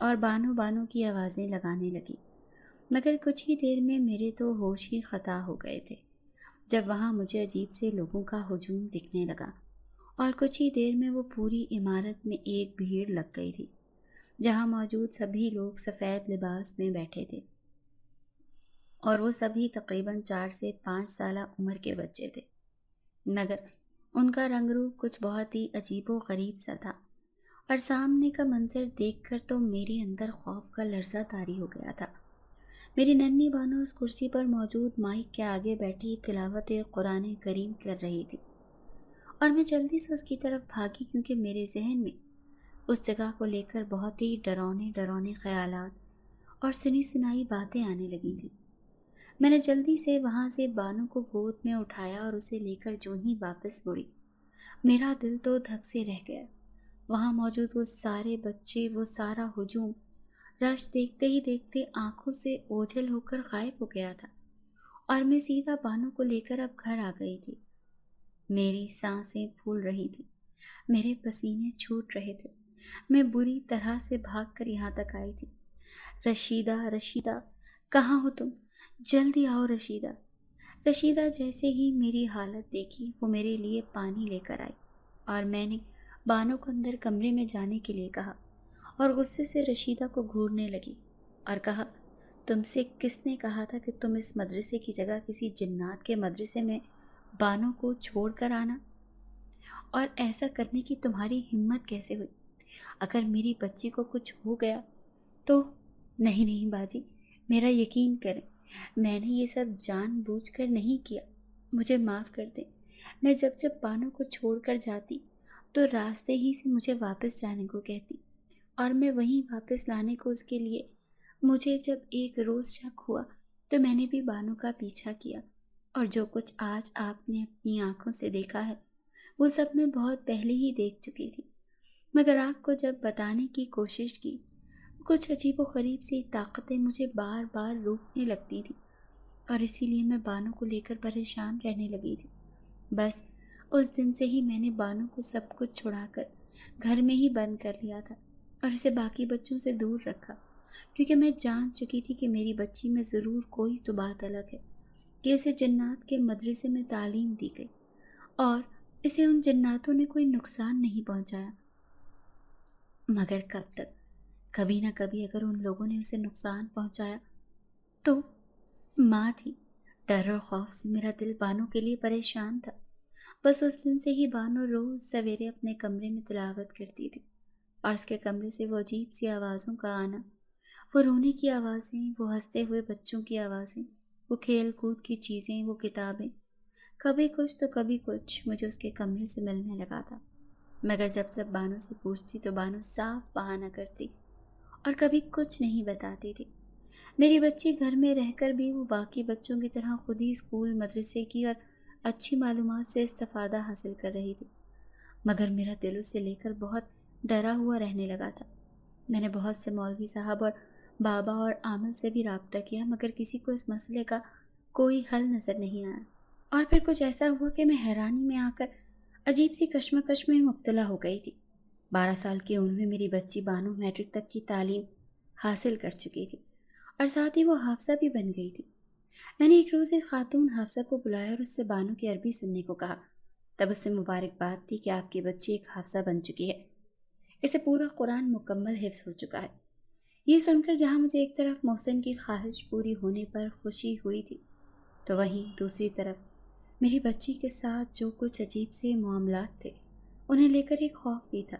اور بانو بانو کی آوازیں لگانے لگی، مگر کچھ ہی دیر میں میرے تو ہوش ہی خطا ہو گئے تھے جب وہاں مجھے عجیب سے لوگوں کا ہجوم دکھنے لگا، اور کچھ ہی دیر میں وہ پوری عمارت میں ایک بھیڑ لگ گئی تھی جہاں موجود سبھی لوگ سفید لباس میں بیٹھے تھے، اور وہ سبھی تقریباً 4 سے 5 سالہ عمر کے بچے تھے، مگر ان کا رنگ روپ کچھ بہت ہی عجیب و غریب سا تھا، اور سامنے کا منظر دیکھ کر تو میرے اندر خوف کا لرزہ طاری ہو گیا تھا۔ میری ننھی بانو اس کرسی پر موجود مائک کے آگے بیٹھی تلاوت قرآن کریم کر رہی تھی، اور میں جلدی سے اس کی طرف بھاگی کیونکہ میرے ذہن میں اس جگہ کو لے کر بہت ہی ڈراؤنے خیالات اور سنی سنائی باتیں آنے لگی تھیں۔ میں نے جلدی سے وہاں سے بانو کو گود میں اٹھایا اور اسے لے کر جو ہی واپس مڑی، میرا دل تو دھک سے رہ گیا۔ وہاں موجود وہ سارے بچے، وہ سارا ہجوم، رش دیکھتے ہی دیکھتے آنکھوں سے اوجھل ہو کر غائب ہو گیا تھا، اور میں سیدھا بانو کو لے کر اب گھر آ گئی تھی۔ میری سانسیں پھول رہی تھی، میرے پسینے چھوٹ رہے تھے، میں بری طرح سے بھاگ کر یہاں تک آئی تھی۔ رشیدہ، رشیدہ، کہاں ہو تم؟ جلدی آؤ رشیدہ۔ رشیدہ جیسے ہی میری حالت دیکھی وہ میرے لیے پانی لے کر آئی، اور میں نے بانو کو اندر کمرے میں جانے کے لیے کہا، اور غصے سے رشیدہ کو گھورنے لگی اور کہا، تم سے کس نے کہا تھا کہ تم اس مدرسے کی جگہ کسی جنات کے مدرسے میں بانو کو چھوڑ کر آنا؟ اور ایسا کرنے کی تمہاری ہمت کیسے ہوئی؟ اگر میری بچی کو کچھ ہو گیا تو؟ نہیں نہیں باجی، میرا یقین کریں، میں نے یہ سب جان بوجھ کر نہیں کیا، مجھے معاف کر دیں۔ میں جب بانو کو چھوڑ کر جاتی تو راستے ہی سے مجھے واپس جانے کو کہتی، اور میں وہیں واپس لانے کو اس کے لیے مجھے جب ایک روز شک ہوا تو میں نے بھی بانو کا پیچھا کیا، اور جو کچھ آج آپ نے اپنی آنکھوں سے دیکھا ہے وہ سب میں بہت پہلے ہی دیکھ چکی تھی، مگر آپ کو جب بتانے کی کوشش کی کچھ عجیب و غریب سی طاقتیں مجھے بار بار روکنے لگتی تھی، اور اسی لیے میں بانو کو لے کر پریشان رہنے لگی تھی۔ بس اس دن سے ہی میں نے بانو کو سب کچھ چھڑا کر گھر میں ہی بند کر لیا تھا اور اسے باقی بچوں سے دور رکھا، کیونکہ میں جان چکی تھی کہ میری بچی میں ضرور کوئی تو بات الگ ہے کہ اسے جنات کے مدرسے میں تعلیم دی گئی اور اسے ان جناتوں نے کوئی نقصان نہیں پہنچایا۔ مگر کب تک؟ کبھی نہ کبھی اگر ان لوگوں نے اسے نقصان پہنچایا تو؟ ماں تھی، ڈر اور خوف سے میرا دل بانو کے لیے پریشان تھا۔ بس اس دن سے ہی بانو روز سویرے اپنے کمرے میں تلاوت کرتی تھی، اور اس کے کمرے سے وہ عجیب سی آوازوں کا آنا، وہ رونے کی آوازیں، وہ ہنستے ہوئے بچوں کی آوازیں، وہ کھیل کود کی چیزیں، وہ کتابیں، کبھی کچھ تو کبھی کچھ مجھے اس کے کمرے سے ملنے لگا تھا۔ مگر جب بانو سے پوچھتی تو بانو صاف بہانہ کرتی اور کبھی کچھ نہیں بتاتی تھی۔ میری بچی گھر میں رہ کر بھی وہ باقی بچوں کی طرح خود ہی اسکول مدرسے کی اور اچھی معلومات سے استفادہ حاصل کر رہی تھی، مگر میرا دل اسے لے کر بہت ڈرا ہوا رہنے لگا تھا۔ میں نے بہت سے مولوی صاحب اور بابا اور عامل سے بھی رابطہ کیا، مگر کسی کو اس مسئلے کا کوئی حل نظر نہیں آیا، اور پھر کچھ ایسا ہوا کہ میں حیرانی میں آ کر عجیب سی کشمکش میں مبتلا ہو گئی تھی۔ 12 سال کی عمر میں میری بچی بانو میٹرک تک کی تعلیم حاصل کر چکی تھی، اور ساتھ ہی وہ حافظہ بھی بن گئی تھی۔ میں نے ایک روز ایک خاتون حافظہ کو بلایا اور اس سے بانو کی عربی سننے کو کہا۔ تب اس سے مبارکباد دی کہ آپ کی بچی ایک حافظہ بن چکی ہے، اسے پورا قرآن مکمل حفظ ہو چکا ہے۔ یہ سن کر جہاں مجھے ایک طرف محسن کی خواہش پوری ہونے پر خوشی ہوئی تھی، تو وہیں دوسری طرف میری بچی کے ساتھ جو کچھ عجیب سے معاملات تھے انہیں لے کر ایک خوف بھی تھا،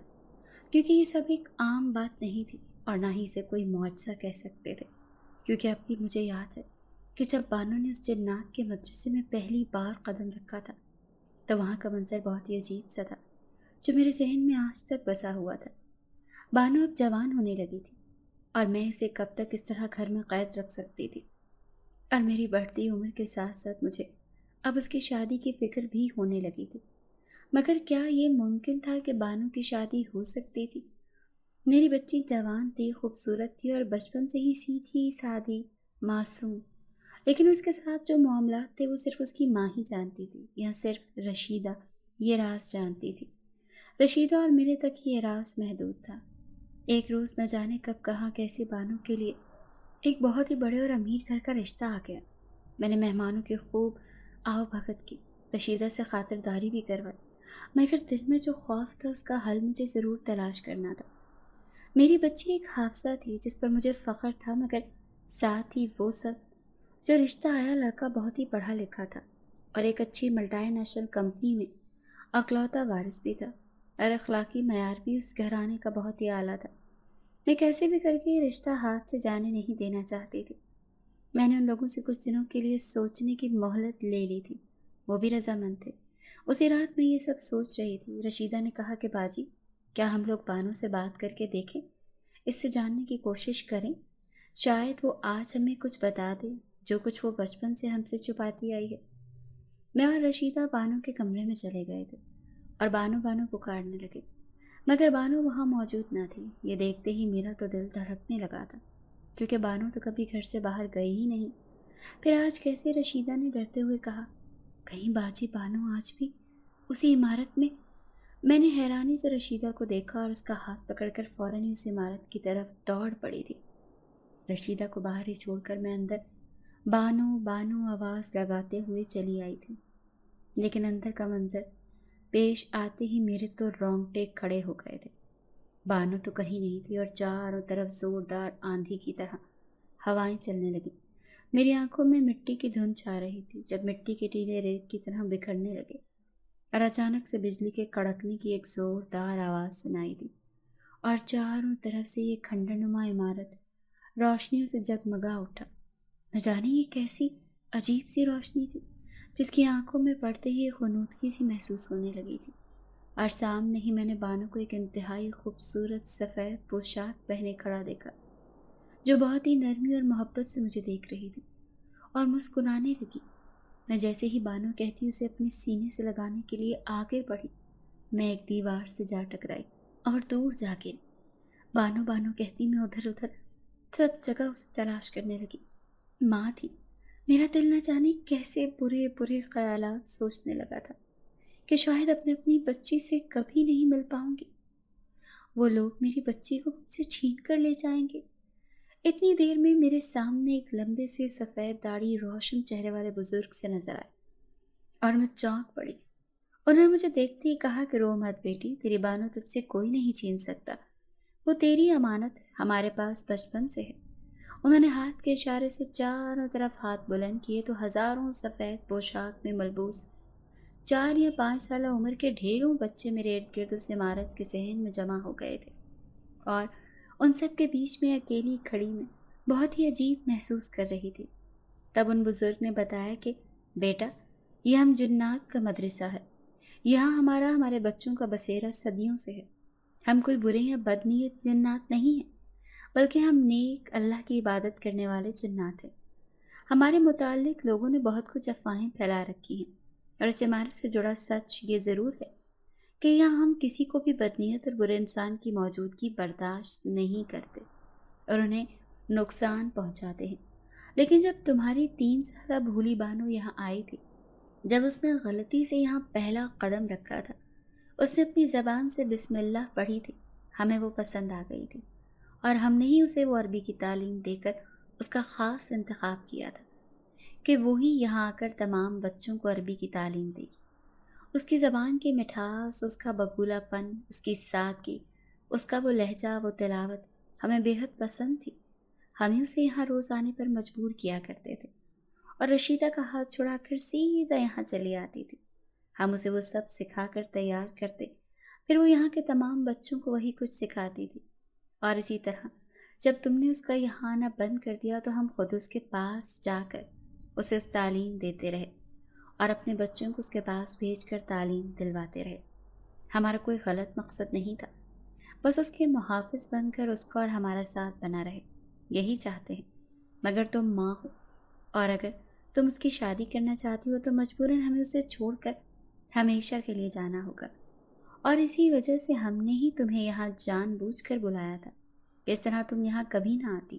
کیونکہ یہ سب ایک عام بات نہیں تھی اور نہ ہی اسے کوئی معجزہ کہہ سکتے تھے، کیونکہ اب بھی مجھے یاد ہے کہ جب بانو نے اس جنات کے مدرسے میں پہلی بار قدم رکھا تھا تو وہاں کا منظر بہت ہی عجیب سا تھا جو میرے ذہن میں آج تک بسا ہوا تھا۔ بانو اب جوان ہونے لگی تھی اور میں اسے کب تک اس طرح گھر میں قید رکھ سکتی تھی، اور میری بڑھتی عمر کے ساتھ ساتھ مجھے اب اس کی شادی کی فکر بھی ہونے لگی تھی۔ مگر کیا یہ ممکن تھا کہ بانو کی شادی ہو سکتی تھی؟ میری بچی جوان تھی، خوبصورت تھی، اور بچپن سے ہی سیدھی سادھی معصوم، لیکن اس کے ساتھ جو معاملات تھے وہ صرف اس کی ماں ہی جانتی تھی، یا صرف رشیدہ یہ راز جانتی تھی۔ رشیدہ اور میرے تک یہ راز محدود تھا۔ ایک روز نہ جانے کب کہاں کیسے بانو کے لیے ایک بہت ہی بڑے اور امیر گھر کا رشتہ آ گیا۔ میں نے مہمانوں کی خوب آؤ بھگت کی، رشیدہ سے خاطرداری بھی کروائی، مگر دل میں جو خوف تھا اس کا حل مجھے ضرور تلاش کرنا تھا۔ میری بچی ایک حافظہ تھی جس پر مجھے فخر تھا، مگر ساتھ ہی وہ سب جو رشتہ آیا لڑکا بہت ہی پڑھا لکھا تھا اور ایک اچھی ملٹی نیشنل کمپنی میں اکلوتا وارث بھی تھا، اور اخلاقی معیار بھی اس گھرانے کا بہت ہی اعلیٰ تھا۔ میں کیسے بھی کر کے یہ رشتہ ہاتھ سے جانے نہیں دینا چاہتی تھی۔ میں نے ان لوگوں سے کچھ دنوں کے لیے سوچنے کی مہلت لے لی تھی، وہ بھی رضامند تھے۔ اسی رات میں یہ سب سوچ رہی تھی، رشیدہ نے کہا کہ باجی کیا ہم لوگ بانو سے بات کر کے دیکھیں، اس سے جاننے کی کوشش کریں، شاید وہ آج ہمیں کچھ بتا دے جو کچھ وہ بچپن سے ہم سے چھپاتی آئی ہے۔ میں اور رشیدہ بانو کے کمرے میں چلے گئے تھے اور بانو بانو پکارنے لگے، مگر بانو وہاں موجود نہ تھی۔ یہ دیکھتے ہی میرا تو دل دھڑکنے لگا تھا، کیونکہ بانو تو کبھی گھر سے باہر گئی ہی نہیں۔ پھر آج کیسے رشیدہ نے ڈرتے ہوئے کہا، کہیں باجی بانو آج بھی اسی عمارت میں؟ میں نے حیرانی سے رشیدہ کو دیکھا اور اس کا ہاتھ پکڑ کر فوراً اس عمارت کی طرف دوڑ پڑی تھی۔ رشیدہ کو باہر ہی چھوڑ کر میں اندر بانو بانو آواز لگاتے ہوئے چلی آئی تھی، لیکن اندر کا منظر پیش آتے ہی میرے تو رونگٹے کھڑے ہو گئے تھے۔ بانو تو کہیں نہیں تھی اور چاروں طرف زوردار آندھی کی طرح ہوائیں چلنے لگیں۔ میری آنکھوں میں مٹی کی دھند چھا رہی تھی جب مٹی کے ٹیلے ریت کی طرح بکھرنے لگے اور اچانک سے بجلی کے کڑکنے کی ایک زوردار آواز سنائی دی اور چاروں طرف سے یہ کھنڈر نما عمارت روشنیوں سے جگمگا اٹھا۔ نہ جانے یہ کیسی عجیب سی روشنی تھی جس کی آنکھوں میں پڑتے ہی ایک غنودگی سی محسوس ہونے لگی تھی، اور سامنے ہی میں نے بانو کو ایک انتہائی خوبصورت سفید پوشاک پہنے کھڑا دیکھا جو بہت ہی نرمی اور محبت سے مجھے دیکھ رہی تھی اور مسکرانے لگی۔ میں جیسے ہی بانو کہتی اسے اپنے سینے سے لگانے کے لیے آگے بڑھی، میں ایک دیوار سے جا ٹکرائی اور دور جا گری۔ بانو بانو کہتی میں ادھر ادھر سب جگہ اسے تلاش کرنے لگی۔ ماں تھی، میرا دل نہ جانے کیسے برے برے خیالات سوچنے لگا تھا کہ شاید اپنی بچی سے کبھی نہیں مل پاؤں گی، وہ لوگ میری بچی کو مجھ سے چھین کر لے جائیں گے۔ اتنی دیر میں میرے سامنے ایک لمبے سے سفید داڑھی روشن چہرے والے بزرگ سے نظر آئے اور میں چونک پڑی۔ انہوں نے مجھے دیکھتے ہی کہا کہ رو مت بیٹی، تیری بانو تجھ سے کوئی نہیں چھین سکتا، وہ تیری امانت ہمارے پاس بچپن سے ہے۔ انہوں نے ہاتھ کے اشارے سے چاروں طرف ہاتھ بلند کیے تو ہزاروں سفید پوشاک میں ملبوس 4 یا 5 سالہ عمر کے ڈھیروں بچے میرے ارد گرد اس عمارت کے صحن میں جمع ہو گئے تھے، اور ان سب کے بیچ میں اکیلی کھڑی میں بہت ہی عجیب محسوس کر رہی تھی۔ تب ان بزرگ نے بتایا کہ بیٹا، یہ ہم جنات کا مدرسہ ہے، یہاں ہمارے بچوں کا بسیرا صدیوں سے ہے۔ ہم کوئی برے یا بدنیت جنات نہیں ہیں، بلکہ ہم نیک اللہ کی عبادت کرنے والے جنات ہیں۔ ہمارے متعلق لوگوں نے بہت کچھ افواہیں پھیلا رکھی ہیں، اور اس عمارت سے جڑا سچ یہ ضرور ہے کہ یہاں ہم کسی کو بھی بدنیت اور برے انسان کی موجودگی برداشت نہیں کرتے اور انہیں نقصان پہنچاتے ہیں۔ لیکن جب تمہاری 3 سالہ بھولی بانو یہاں آئی تھی، جب اس نے غلطی سے یہاں پہلا قدم رکھا تھا، اس نے اپنی زبان سے بسم اللہ پڑھی تھی، ہمیں وہ پسند آ گئی تھی، اور ہم نے ہی اسے وہ عربی کی تعلیم دے کر اس کا خاص انتخاب کیا تھا کہ وہی یہاں آ کر تمام بچوں کو عربی کی تعلیم دے گی۔ اس کی زبان کی مٹھاس، اس کا بگولا پن، اس کی سادگی، اس کا وہ لہجہ، وہ تلاوت ہمیں بے حد پسند تھی۔ ہمیں اسے یہاں روز آنے پر مجبور کیا کرتے تھے اور رشیدہ کا ہاتھ چھڑا کر سیدھا یہاں چلی آتی تھی۔ ہم اسے وہ سب سکھا کر تیار کرتے، پھر وہ یہاں کے تمام بچوں کو وہی کچھ سکھاتی تھی، اور اسی طرح جب تم نے اس کا یہاں آنا بند کر دیا تو ہم خود اس کے پاس جا کر اسے اس تعلیم دیتے رہے اور اپنے بچوں کو اس کے پاس بھیج کر تعلیم دلواتے رہے۔ ہمارا کوئی غلط مقصد نہیں تھا، بس اس کے محافظ بن کر اس کا اور ہمارا ساتھ بنا رہے، یہی چاہتے ہیں۔ مگر تم ماں ہو، اور اگر تم اس کی شادی کرنا چاہتی ہو تو مجبوراً ہمیں اسے چھوڑ کر ہمیشہ کے لیے جانا ہوگا، اور اسی وجہ سے ہم نے ہی تمہیں یہاں جان بوجھ کر بلایا تھا کہ اس طرح تم یہاں کبھی نہ آتی،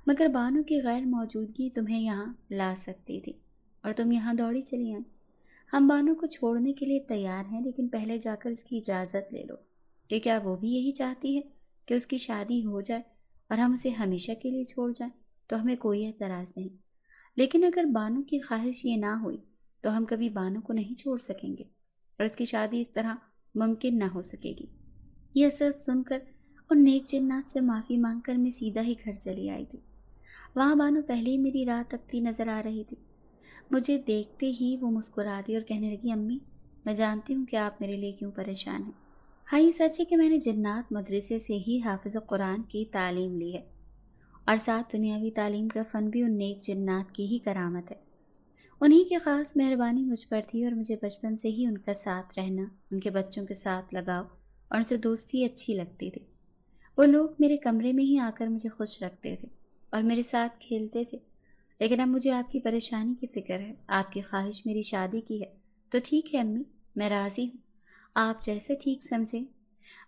مگر بانو کی غیر موجودگی تمہیں یہاں لا سکتی تھی اور تم یہاں دوڑی چلی آئی۔ ہم بانو کو چھوڑنے کے لیے تیار ہیں، لیکن پہلے جا کر اس کی اجازت لے لو کہ کیا وہ بھی یہی چاہتی ہے کہ اس کی شادی ہو جائے اور ہم اسے ہمیشہ کے لیے چھوڑ جائیں تو ہمیں کوئی اعتراض نہیں، لیکن اگر بانو کی خواہش یہ نہ ہوئی تو ہم کبھی بانو کو نہیں چھوڑ سکیں گے اور اس کی شادی اس طرح ممکن نہ ہو سکے گی۔ یہ سب سن کر ان نیک جنات سے معافی مانگ کر میں سیدھا ہی گھر چلی آئی تھی۔ وہاں بانو پہلے ہی میری راہ تکتی نظر آ رہی تھی۔ مجھے دیکھتے ہی وہ مسکرا دی اور کہنے لگی، امی میں جانتی ہوں کہ آپ میرے لیے کیوں پریشان ہیں۔ ہاں یہ سچ ہے کہ میں نے جنات مدرسے سے ہی حافظ قرآن کی تعلیم لی ہے، اور ساتھ دنیاوی تعلیم کا فن بھی ان نیک جنات کی ہی کرامت ہے۔ انہی کی خاص مہربانی مجھ پر تھی، اور مجھے بچپن سے ہی ان کا ساتھ رہنا، ان کے بچوں کے ساتھ لگاؤ اور ان سے دوستی اچھی لگتی تھی۔ وہ لوگ میرے کمرے میں ہی آ کر مجھے خوش رکھتے تھے اور میرے ساتھ کھیلتے تھے۔ لیکن اب مجھے آپ کی پریشانی کی فکر ہے، آپ کی خواہش میری شادی کی ہے تو ٹھیک ہے امی، میں راضی ہوں، آپ جیسے ٹھیک سمجھیں۔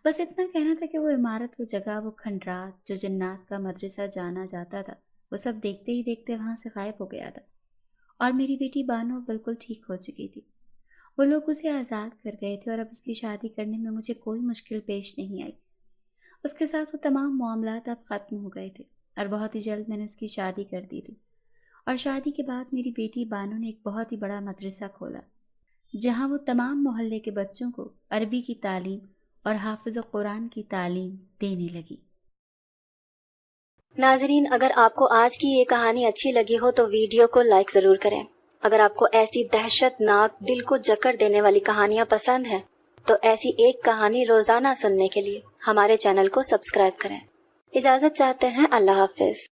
بس اتنا کہنا تھا کہ وہ عمارت، وہ جگہ، وہ کھنڈرات جو جنات کا مدرسہ جانا جاتا تھا، وہ سب دیکھتے ہی دیکھتے وہاں سے غائب ہو گیا تھا اور میری بیٹی بانو بالکل ٹھیک ہو چکی تھی۔ وہ لوگ اسے آزاد کر گئے تھے اور اب اس کی شادی کرنے میں مجھے کوئی مشکل پیش نہیں آئی۔ اس کے ساتھ وہ تمام معاملات اب ختم ہو گئے تھے اور بہت ہی جلد میں نے اس کی شادی کر دی تھی۔ اور شادی کے بعد میری بیٹی بانو نے ایک بہت ہی بڑا مدرسہ کھولا جہاں وہ تمام محلے کے بچوں کو عربی کی تعلیم اور حافظ قرآن کی تعلیم دینے لگی۔ ناظرین، اگر آپ کو آج کی یہ کہانی اچھی لگی ہو تو ویڈیو کو لائک ضرور کریں۔ اگر آپ کو ایسی دہشت ناک دل کو جکڑ دینے والی کہانیاں پسند ہیں تو ایسی ایک کہانی روزانہ سننے کے لیے ہمارے چینل کو سبسکرائب کریں۔ اجازت چاہتے ہیں، اللہ حافظ۔